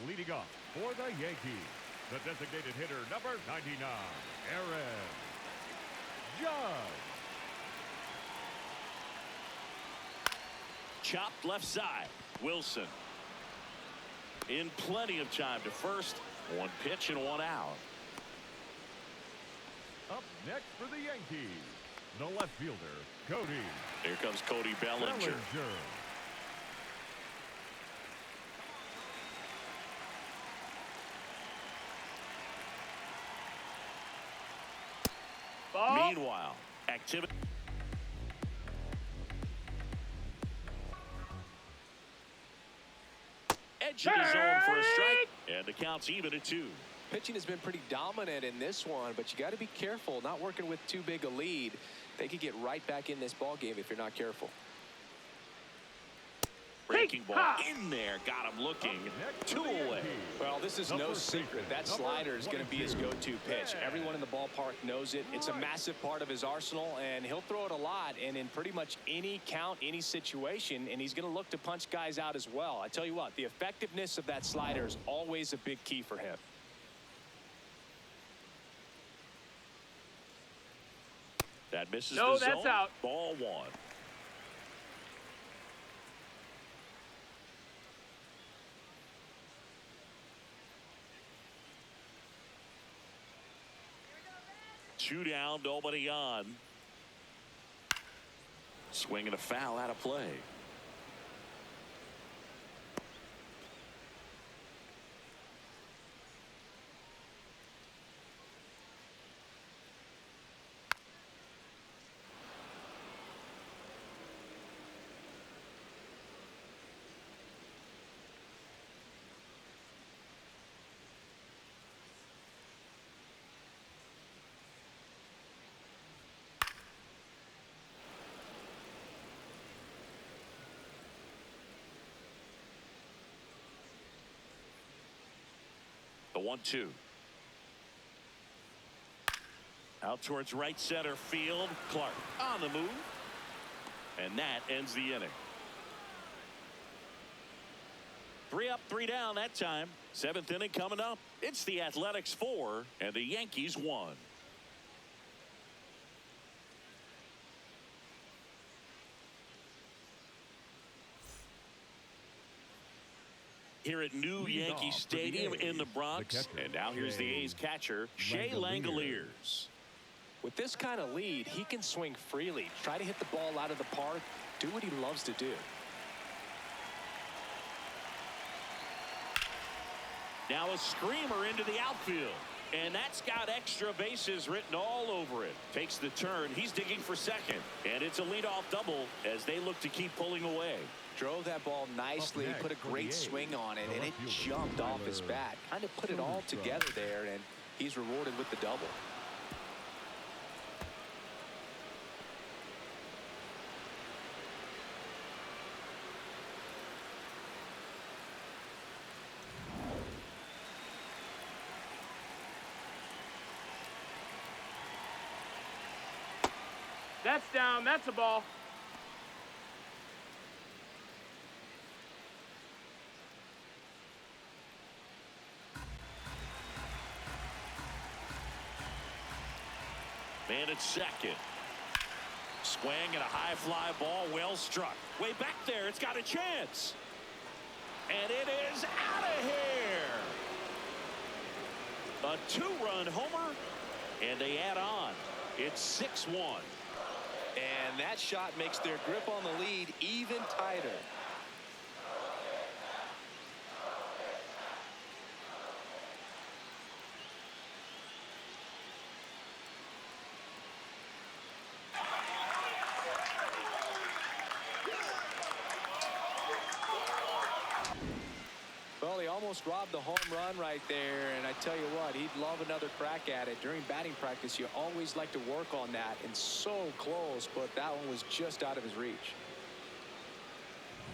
Leading off for the Yankees, the designated hitter number 99, Aaron Judge. Chopped left side. Wilson. In plenty of time to first. 1 pitch and 1 out. Up next for the Yankees, the left fielder, Cody. Here comes Cody Bellinger. Ball. Meanwhile, activity. Edge of the zone for a strike, and the count's even at 2. Pitching has been pretty dominant in this one, but you got to be careful. Not working with too big a lead. They could get right back in this ball game if you're not careful. Breaking ball in there, got him looking. 2 away. Well, this is no secret. That slider is going to be his go-to pitch. Everyone in the ballpark knows it. It's a massive part of his arsenal, and he'll throw it a lot and in pretty much any count, any situation, and he's going to look to punch guys out as well. I tell you what, the effectiveness of that slider is always a big key for him. That misses No, the that's zone. out. Ball 1. Two down, nobody on. Swinging a foul out of play. The 1-2. Out towards right center field. Clark on the move. And that ends the inning. 3 up, 3 down that time. 7th inning coming up. It's the Athletics 4 and the Yankees 1. Here at New Yankee Stadium in the Bronx. And now here's the A's catcher, Shea Langoliers. With this kind of lead, he can swing freely, try to hit the ball out of the park, do what he loves to do. Now a screamer into the outfield. And that's got extra bases written all over it. Takes the turn. He's digging for second. And it's a leadoff double as they look to keep pulling away. Drove that ball nicely, put a great swing on it, and it jumped off his bat. Kind of put it all together there, and he's rewarded with the double. That's down. That's a ball. Man at second. Swing and a high fly ball, well struck. Way back there, it's got a chance. And it is out of here. A two-run homer, and they add on. It's 6-1. And that shot makes their grip on the lead even tighter. Well, he almost robbed the home run right there, and I tell you what, he'd love another crack at it. During batting practice, you always like to work on that, and so close, but that one was just out of his reach.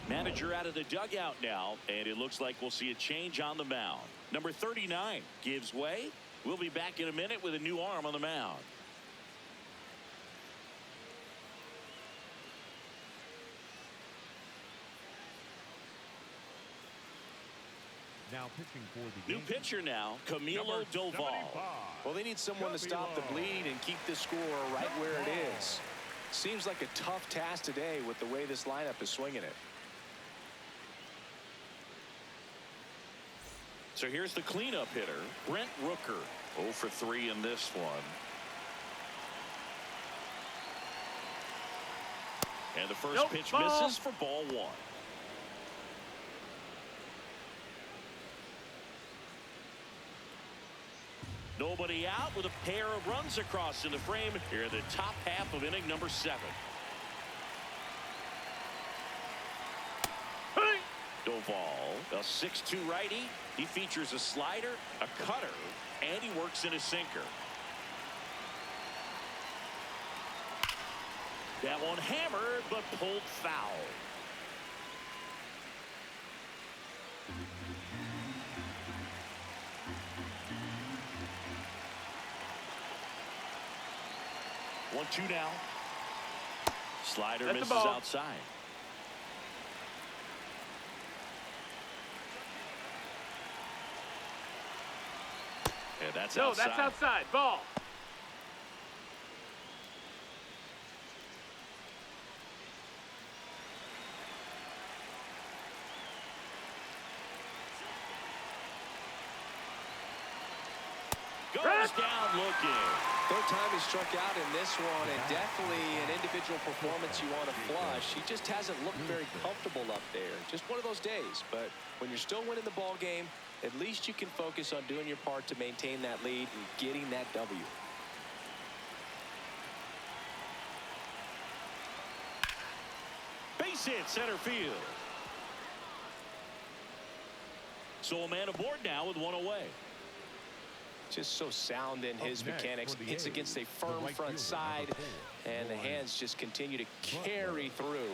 Manager out of the dugout now, and it looks like we'll see a change on the mound. Number 39 gives way. We'll be back in a minute with a new arm on the mound. Now pitching for the New Yankees, pitcher now, Camilo number Doval. 75. Well, they need someone to stop the bleed and keep the score right where it is. Seems like a tough task today with the way this lineup is swinging it. So here's the cleanup hitter, Brent Rooker. 0 for 3 in this one. And the first pitch misses for ball 1. Nobody out with a pair of runs across in the frame here in the top half of inning number 7. Doval, a 6'2 righty. He features a slider, a cutter, and he works in a sinker. That one hammered but pulled foul. One, two now. Slider misses outside. Yeah, that's outside. That's outside. Ball. Goes down looking. Third time he struck out in this one, and definitely an individual performance you want to flush. He just hasn't looked very comfortable up there. Just one of those days. But when you're still winning the ball game, at least you can focus on doing your part to maintain that lead and getting that W. Base hit center field. So a man aboard now with one away. Just so sound in his mechanics. Hits against a firm front side, and the hands just continue to carry through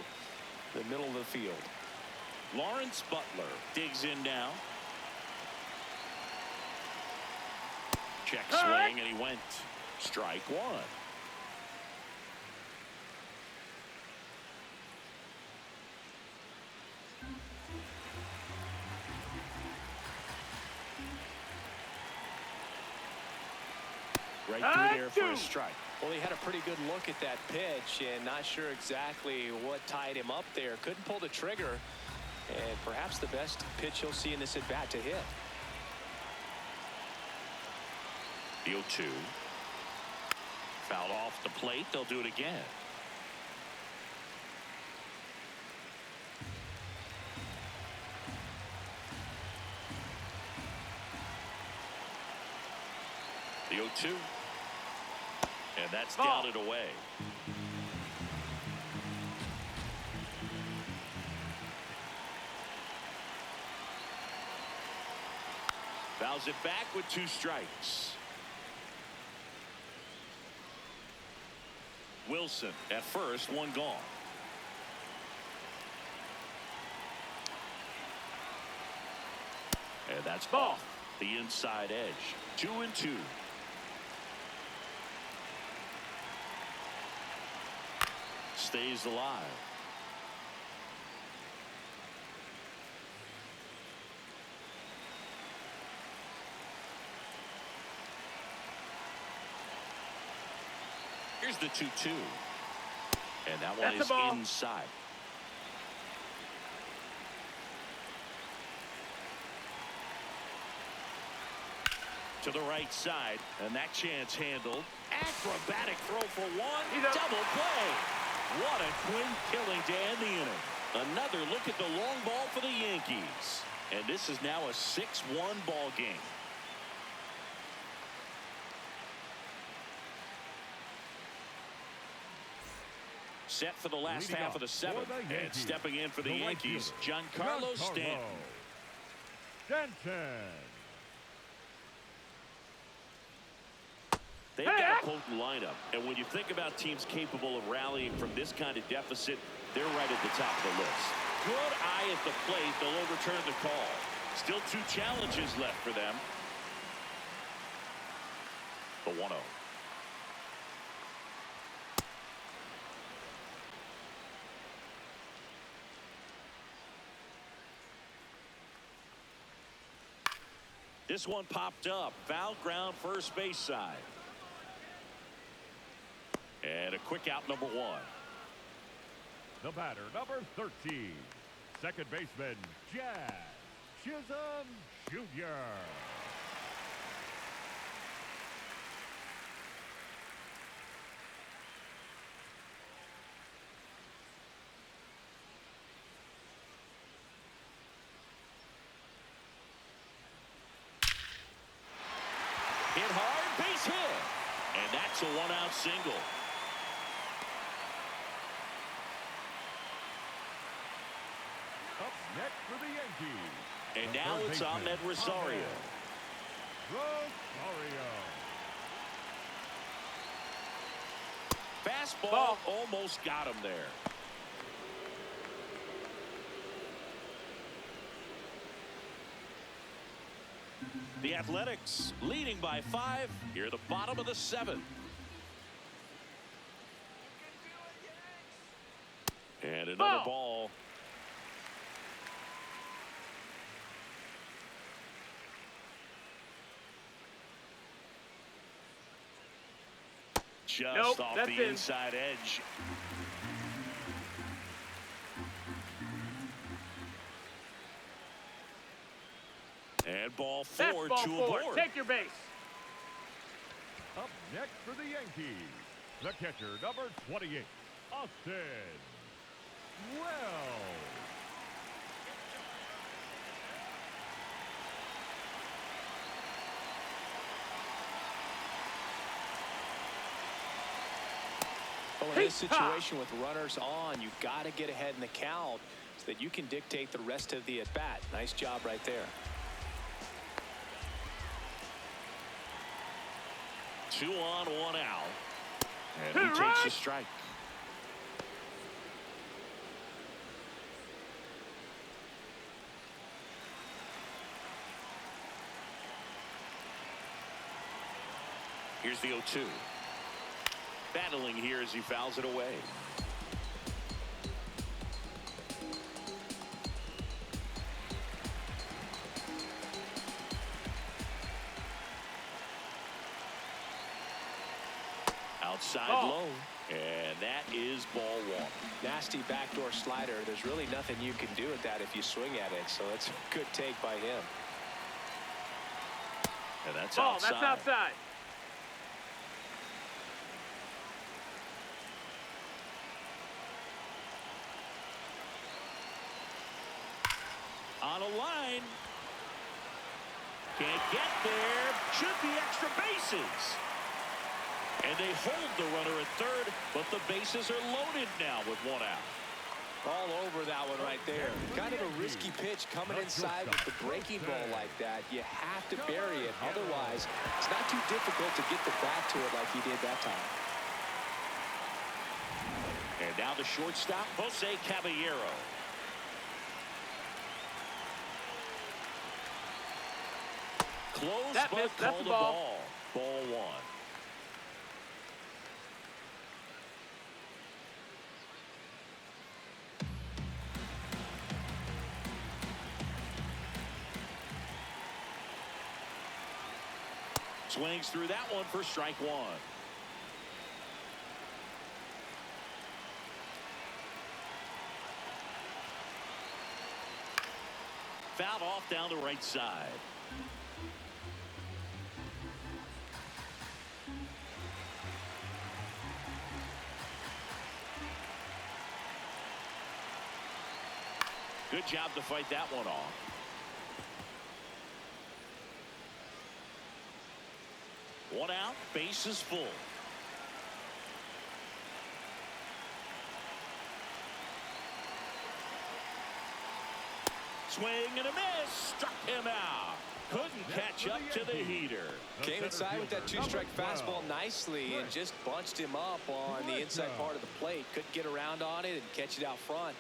the middle of the field. Lawrence Butler digs in now. Check swing, and he went strike 1. Right through there for a strike. Well, he had a pretty good look at that pitch and not sure exactly what tied him up there. Couldn't pull the trigger, and perhaps the best pitch he'll see in this at-bat to hit. The 0-2. Fouled off the plate. They'll do it again. The 0-2. And that's downed away. Fouls it back with 2 strikes. Wilson at first, 1 gone. And that's off the inside edge. 2-2. Stays alive. Here's the 2-2. And that one That's is a ball. inside. To the right side, and that chance handled. Acrobatic throw for one. Double play. What a clean killing to end the inning. Another look at the long ball for the Yankees. And this is now a 6-1 ball game. Set for the last half of the seventh. And stepping in for the Yankees, Giancarlo Stanton. They've got a potent lineup, and when you think about teams capable of rallying from this kind of deficit, they're right at the top of the list. Good eye at the plate. They'll overturn the call. Still 2 challenges left for them. The 1-0. This one popped up. Foul ground, first base side. And a quick out, number 1. The batter, number 13, second baseman, Jazz Chisholm Jr. Hit hard, base hit. And that's a 1-out single. Up next for the Yankees. And now it's Ahmed Rosario. Fastball almost got him there. The Athletics leading by 5 here at the bottom of the 7th. And another ball. Just off the inside edge. And ball 4 to aboard. Take your base. Up next for the Yankees, the catcher, number 28, Austin Wells. Well, in this situation with runners on, you've got to get ahead in the count so that you can dictate the rest of the at-bat. Nice job right there. 2 on, 1 out. And he takes a strike. Here's the 0-2. Battling here as he fouls it away. Outside low, and that is ball 1. Nasty backdoor slider. There's really nothing you can do with that if you swing at it, so it's a good take by him. And that's outside. That's outside. On a line. Can't get there. Should be extra bases. And they hold the runner at third, but the bases are loaded now with 1 out. All over that one right there. Kind of a risky pitch coming inside with the breaking ball like that. You have to bury it. Otherwise, it's not too difficult to get the bat to it like he did that time. And now the shortstop, Jose Caballero. Close, but called a ball. Ball 1. Swings through that one for strike 1. fouled off down the right side. Good job to fight that one off. One out, base is full. Swing and a miss. Struck him out. Couldn't catch up to the heater. Came inside with that two-strike fastball nicely and just bunched him up on the inside part of the plate. Couldn't get around on it and catch it out front.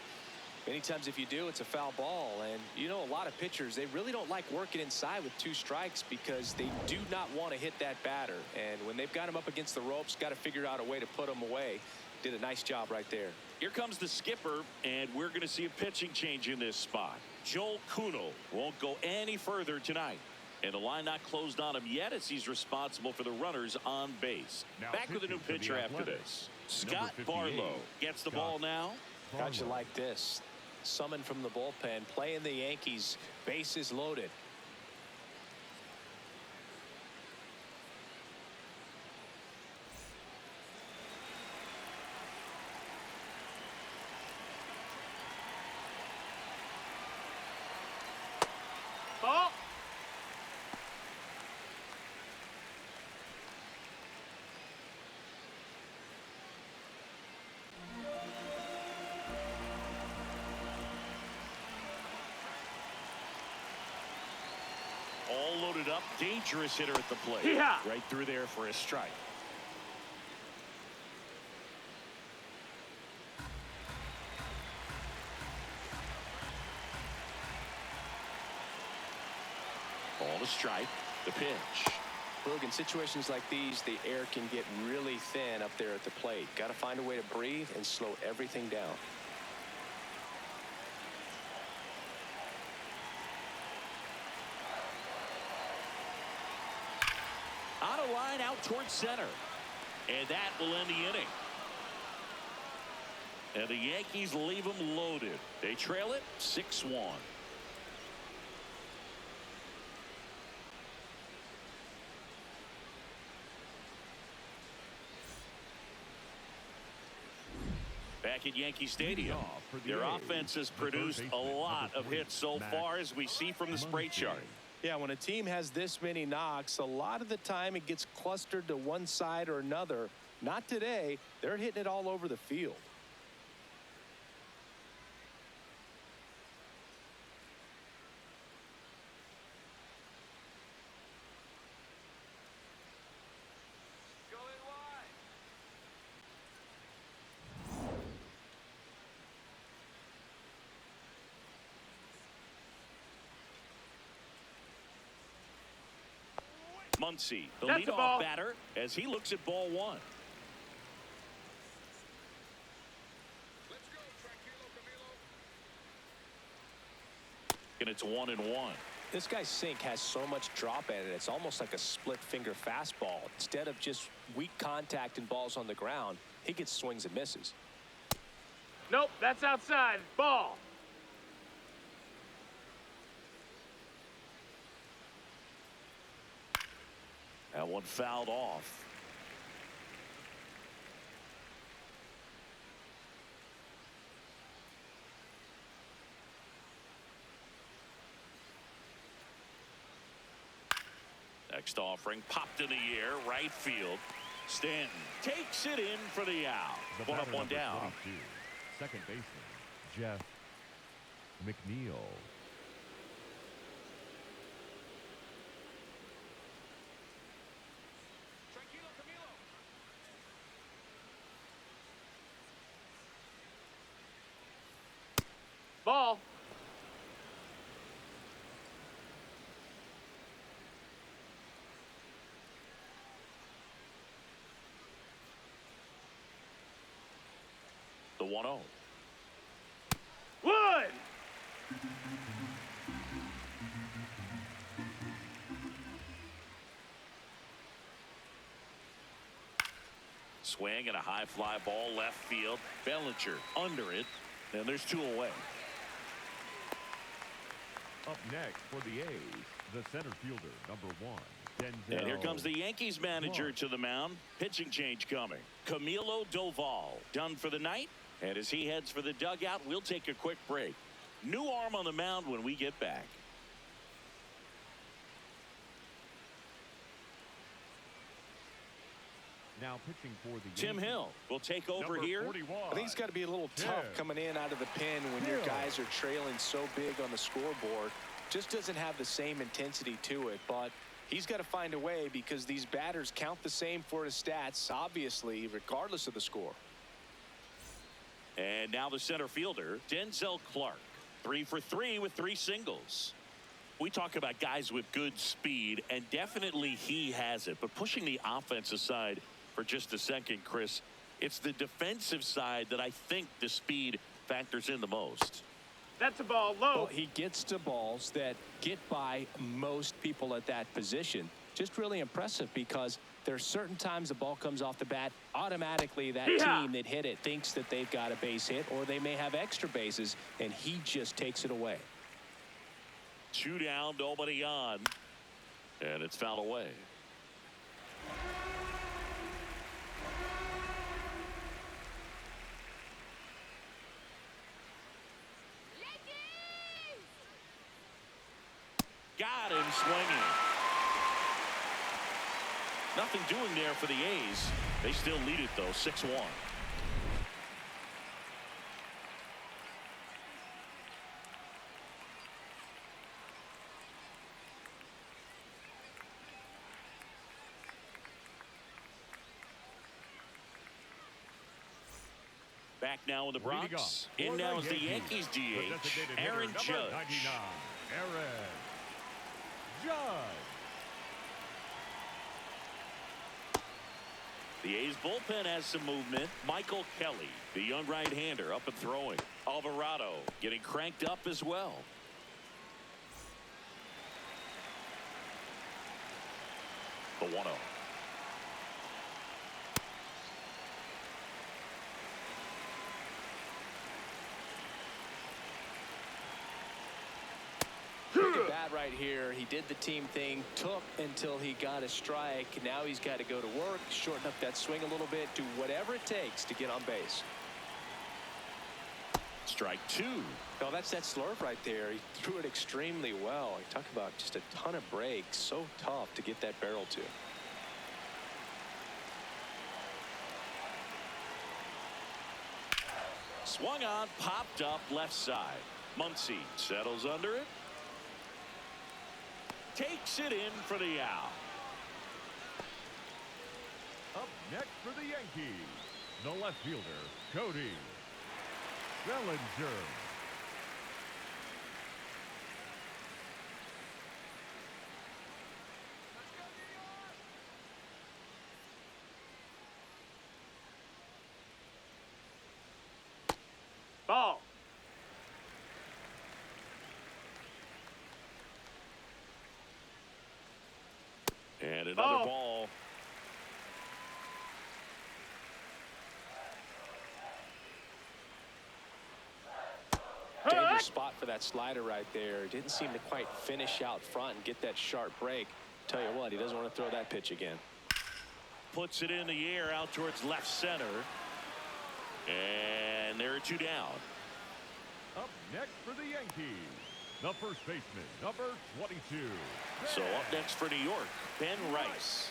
Many times if you do, it's a foul ball. And you know, a lot of pitchers, they really don't like working inside with 2 strikes because they do not want to hit that batter. And when they've got him up against the ropes, got to figure out a way to put him away. Did a nice job right there. Here comes the skipper, and we're going to see a pitching change in this spot. Joel Kuno won't go any further tonight. And the line not closed on him yet as he's responsible for the runners on base. Now Back with a new pitcher after this. Scott Barlow gets the ball now. How'd you like this? Summoned from the bullpen, playing the Yankees, bases loaded. Ball. All loaded up. Dangerous hitter at the plate. Yeah. Right through there for a strike. Ball to strike. The pitch. Look, in situations like these, the air can get really thin up there at the plate. Got to find a way to breathe and slow everything down. On a line out towards center. And that will end the inning. And the Yankees leave them loaded. They trail it 6-1. Back at Yankee Stadium, their offense has produced a lot of hits so far, as we see from the spray chart. Yeah, when a team has this many knocks, a lot of the time it gets clustered to one side or another. Not today. They're hitting it all over the field. Muncy, the That's a leadoff ball. batter, as he looks at ball one. And it's 1-1. This guy's sink has so much drop at it. It's almost like a split finger fastball. Instead of just weak contact and balls on the ground, he gets swings and misses. Nope, that's outside. Ball. That one fouled off. Next offering popped in the air, right field. Stanton takes it in for the out. The One up, batter, one number down. 22, second baseman Jeff McNeil. Ball. The 1-0. Wood. Swing and a high fly ball left field. Bellinger under it, and there's 2 away. Up next for the A's, the center fielder, number 1, Denzel. And here comes the Yankees manager to the mound. Pitching change coming. Camilo Doval done for the night. And as he heads for the dugout, we'll take a quick break. New arm on the mound when we get back. Now pitching for the Tim Yankees, Hill will take over number here. 41. I think it's got to be a little tough coming in out of the pen when your guys are trailing so big on the scoreboard. Just doesn't have the same intensity to it, but he's got to find a way because these batters count the same for his stats, obviously, regardless of the score. And now the center fielder, Denzel Clark. 3 for 3 with 3 singles. We talk about guys with good speed, and definitely he has it. But pushing the offense aside for just a second, Chris, it's the defensive side that I think the speed factors in the most. That's a ball low. Well, he gets to balls that get by most people at that position. Just really impressive because there are certain times the ball comes off the bat, automatically that team that hit it thinks that they've got a base hit or they may have extra bases, and he just takes it away. 2 down, nobody on, and it's fouled away. Got him swinging. Nothing doing there for the A's. They still lead it, though, 6-1. Back now in the Bronx. In now is the Yankees DH, Aaron Judge. 99, Aaron Judge. The A's bullpen has some movement. Michael Kelly, the young right-hander, up and throwing. Alvarado getting cranked up as well. The 1-0. Bat right here. He did the team thing, took until he got a strike. Now he's got to go to work, shorten up that swing a little bit, do whatever it takes to get on base. Strike 2. No, that's that slurve right there. He threw it extremely well. I talk about just a ton of breaks. So tough to get that barrel to. Swung on, popped up left side. Muncy settles under it. Takes it in for the out. Up next for the Yankees, the left fielder, Cody Bellinger. Ball. And another ball. Dangerous spot for that slider right there. Didn't seem to quite finish out front and get that sharp break. Tell you what, he doesn't want to throw that pitch again. Puts it in the air out towards left center. And there are 2 down. Up next for the Yankees, the first baseman, number 22. So up next for New York, Ben Rice.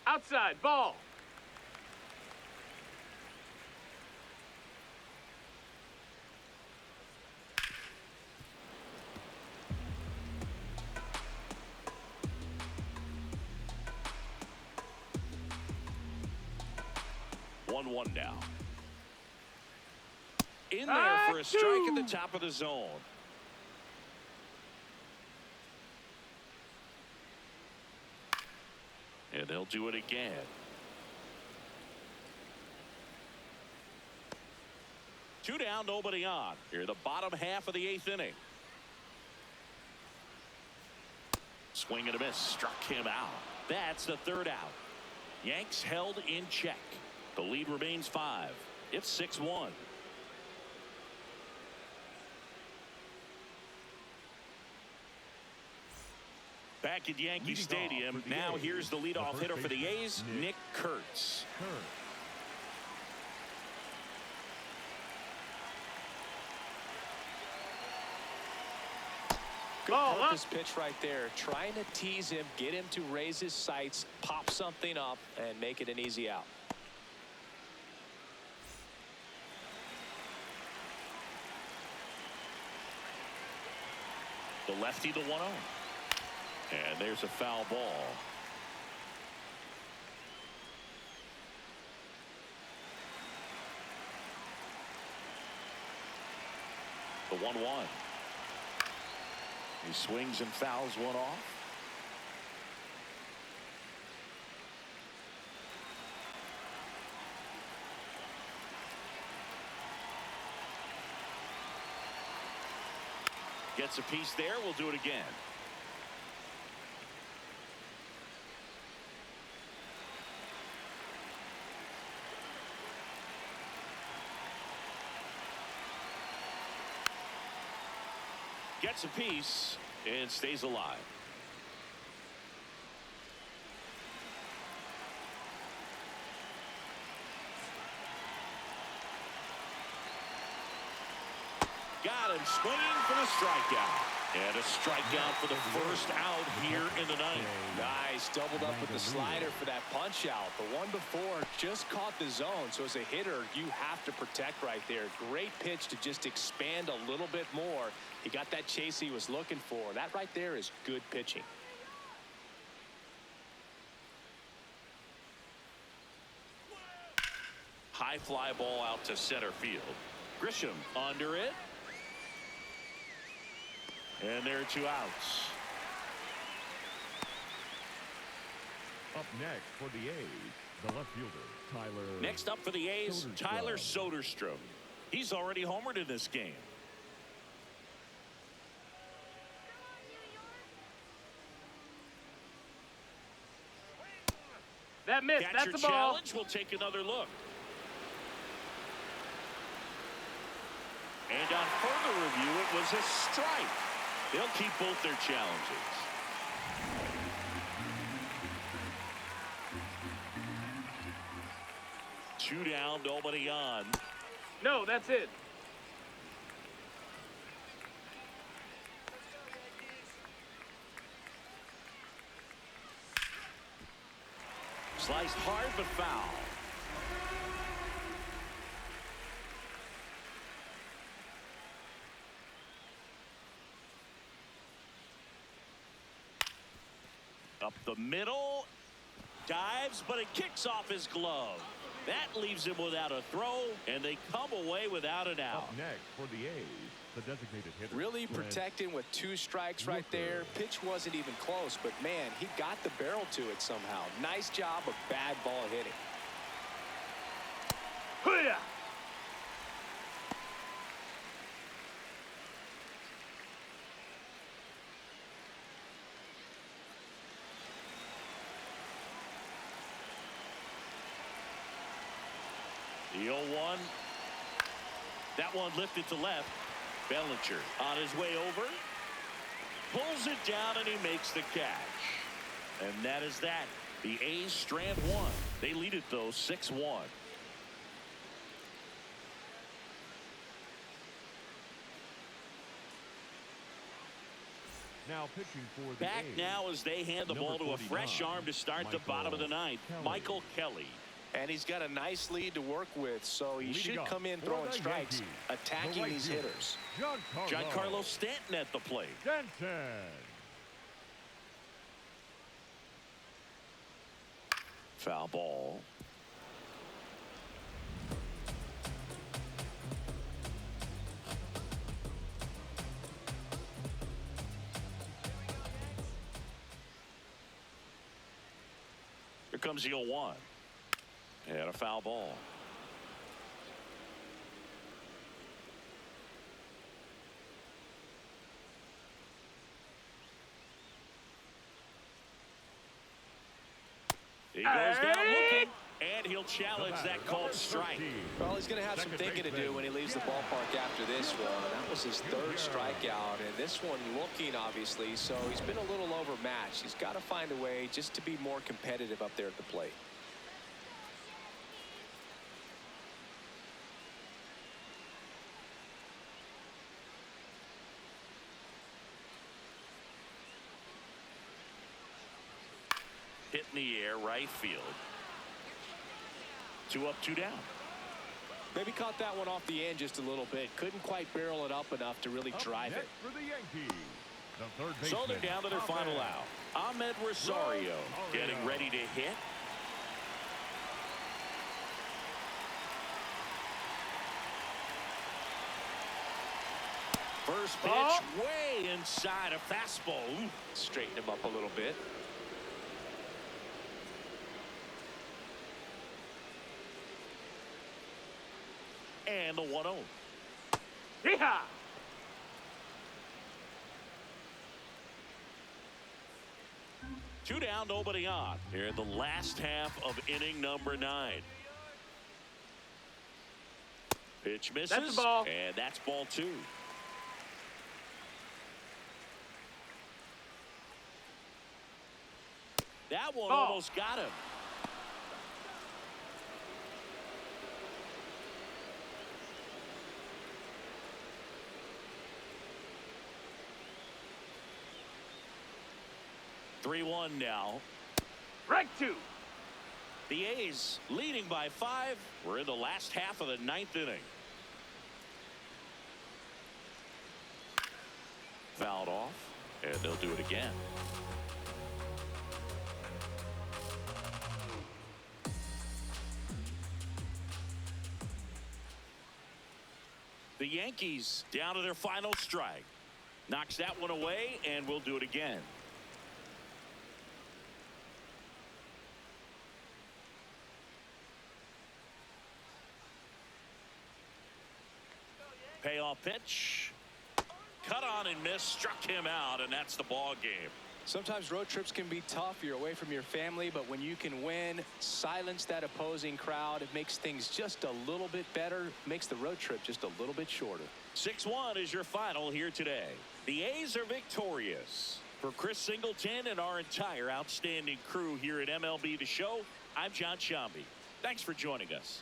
Outside, ball. One now. In there for a strike at the top of the zone. And they'll do it again. Two down, nobody on. Here, the bottom half of the 8th inning. Swing and a miss, struck him out. That's the 3rd out. Yanks held in check. The lead remains 5. It's 6-1. Back at Yankee Stadium. Now here's the leadoff hitter for the A's, Nick Kurtz. Good purpose pitch right there. Trying to tease him, get him to raise his sights, pop something up, and make it an easy out. The lefty, the 1-0. And there's a foul ball. The 1-1. He swings and fouls one off. Gets a piece there. We'll do it again. Gets a piece and stays alive. Got him swinging for the strikeout. And a strikeout for the first out here in the ninth. Nice. Doubled up with the slider for that punch out. The one before just caught the zone. So as a hitter, you have to protect right there. Great pitch to just expand a little bit more. He got that chase he was looking for. That right there is good pitching. High fly ball out to center field. Grisham under it. And there are 2 outs. Up next for the A's, the left fielder, Tyler. Next up for the A's, Tyler Soderstrom. He's already homered in this game. That missed. Catcher That's a ball. challenge. We'll take another look. And on further review, it was a strike. They'll keep both their challenges. Two down, nobody on. No, that's it. Sliced hard but foul. Up the middle. Dives, but it kicks off his glove. That leaves him without a throw, and they come away without an out. Up next for the A's, the designated hitter. Really protecting with 2 strikes right there. Pitch wasn't even close, but man, he got the barrel to it somehow. Nice job of bad ball hitting. Hoo-yah! The 0-1. That one lifted to left. Bellinger on his way over. Pulls it down and he makes the catch. And that is that. The A's strand 1. They lead it though 6-1. Now pitching for the Back A's. now as they hand the ball to a fresh arm to start the bottom of the ninth. Michael Kelly. And he's got a nice lead to work with, so he should come in throwing strikes, attacking these hitters. Giancarlo Stanton at the plate. Foul ball. Here comes the 0-1. And a foul ball. He goes down looking, and he'll challenge that called strike. Well, he's going to have some thinking to do when he leaves the ballpark after this one. That was his third strikeout, and this one looking, obviously, so he's been a little overmatched. He's got to find a way just to be more competitive up there at the plate. Hit in the air, right field. 2 up, 2 down. Maybe caught that one off the end just a little bit. Couldn't quite barrel it up enough to really drive it. For the Yankees, the third So they're baseman, down to their final out. Ahmed Rosario getting ready to hit. First pitch way inside a fastball. Ooh. Straighten him up a little bit. And the 1-0. Yeehaw! Two down, nobody on. Here in the last half of inning number 9. Pitch misses. That's the ball. And that's ball 2. That one almost got him. Three-1 now. Strike 2. The A's leading by 5. We're in the last half of the 9th inning. Fouled off, and they'll do it again. The Yankees down to their final strike. Knocks that one away, and we'll do it again. Payoff pitch. Cut on and miss. Struck him out, and that's the ball game. Sometimes road trips can be tough. You're away from your family, but when you can win, silence that opposing crowd, it makes things just a little bit better, makes the road trip just a little bit shorter. 6-1 is your final here today. The A's are victorious. For Chris Singleton and our entire outstanding crew here at MLB The Show, I'm John Shambi. Thanks for joining us.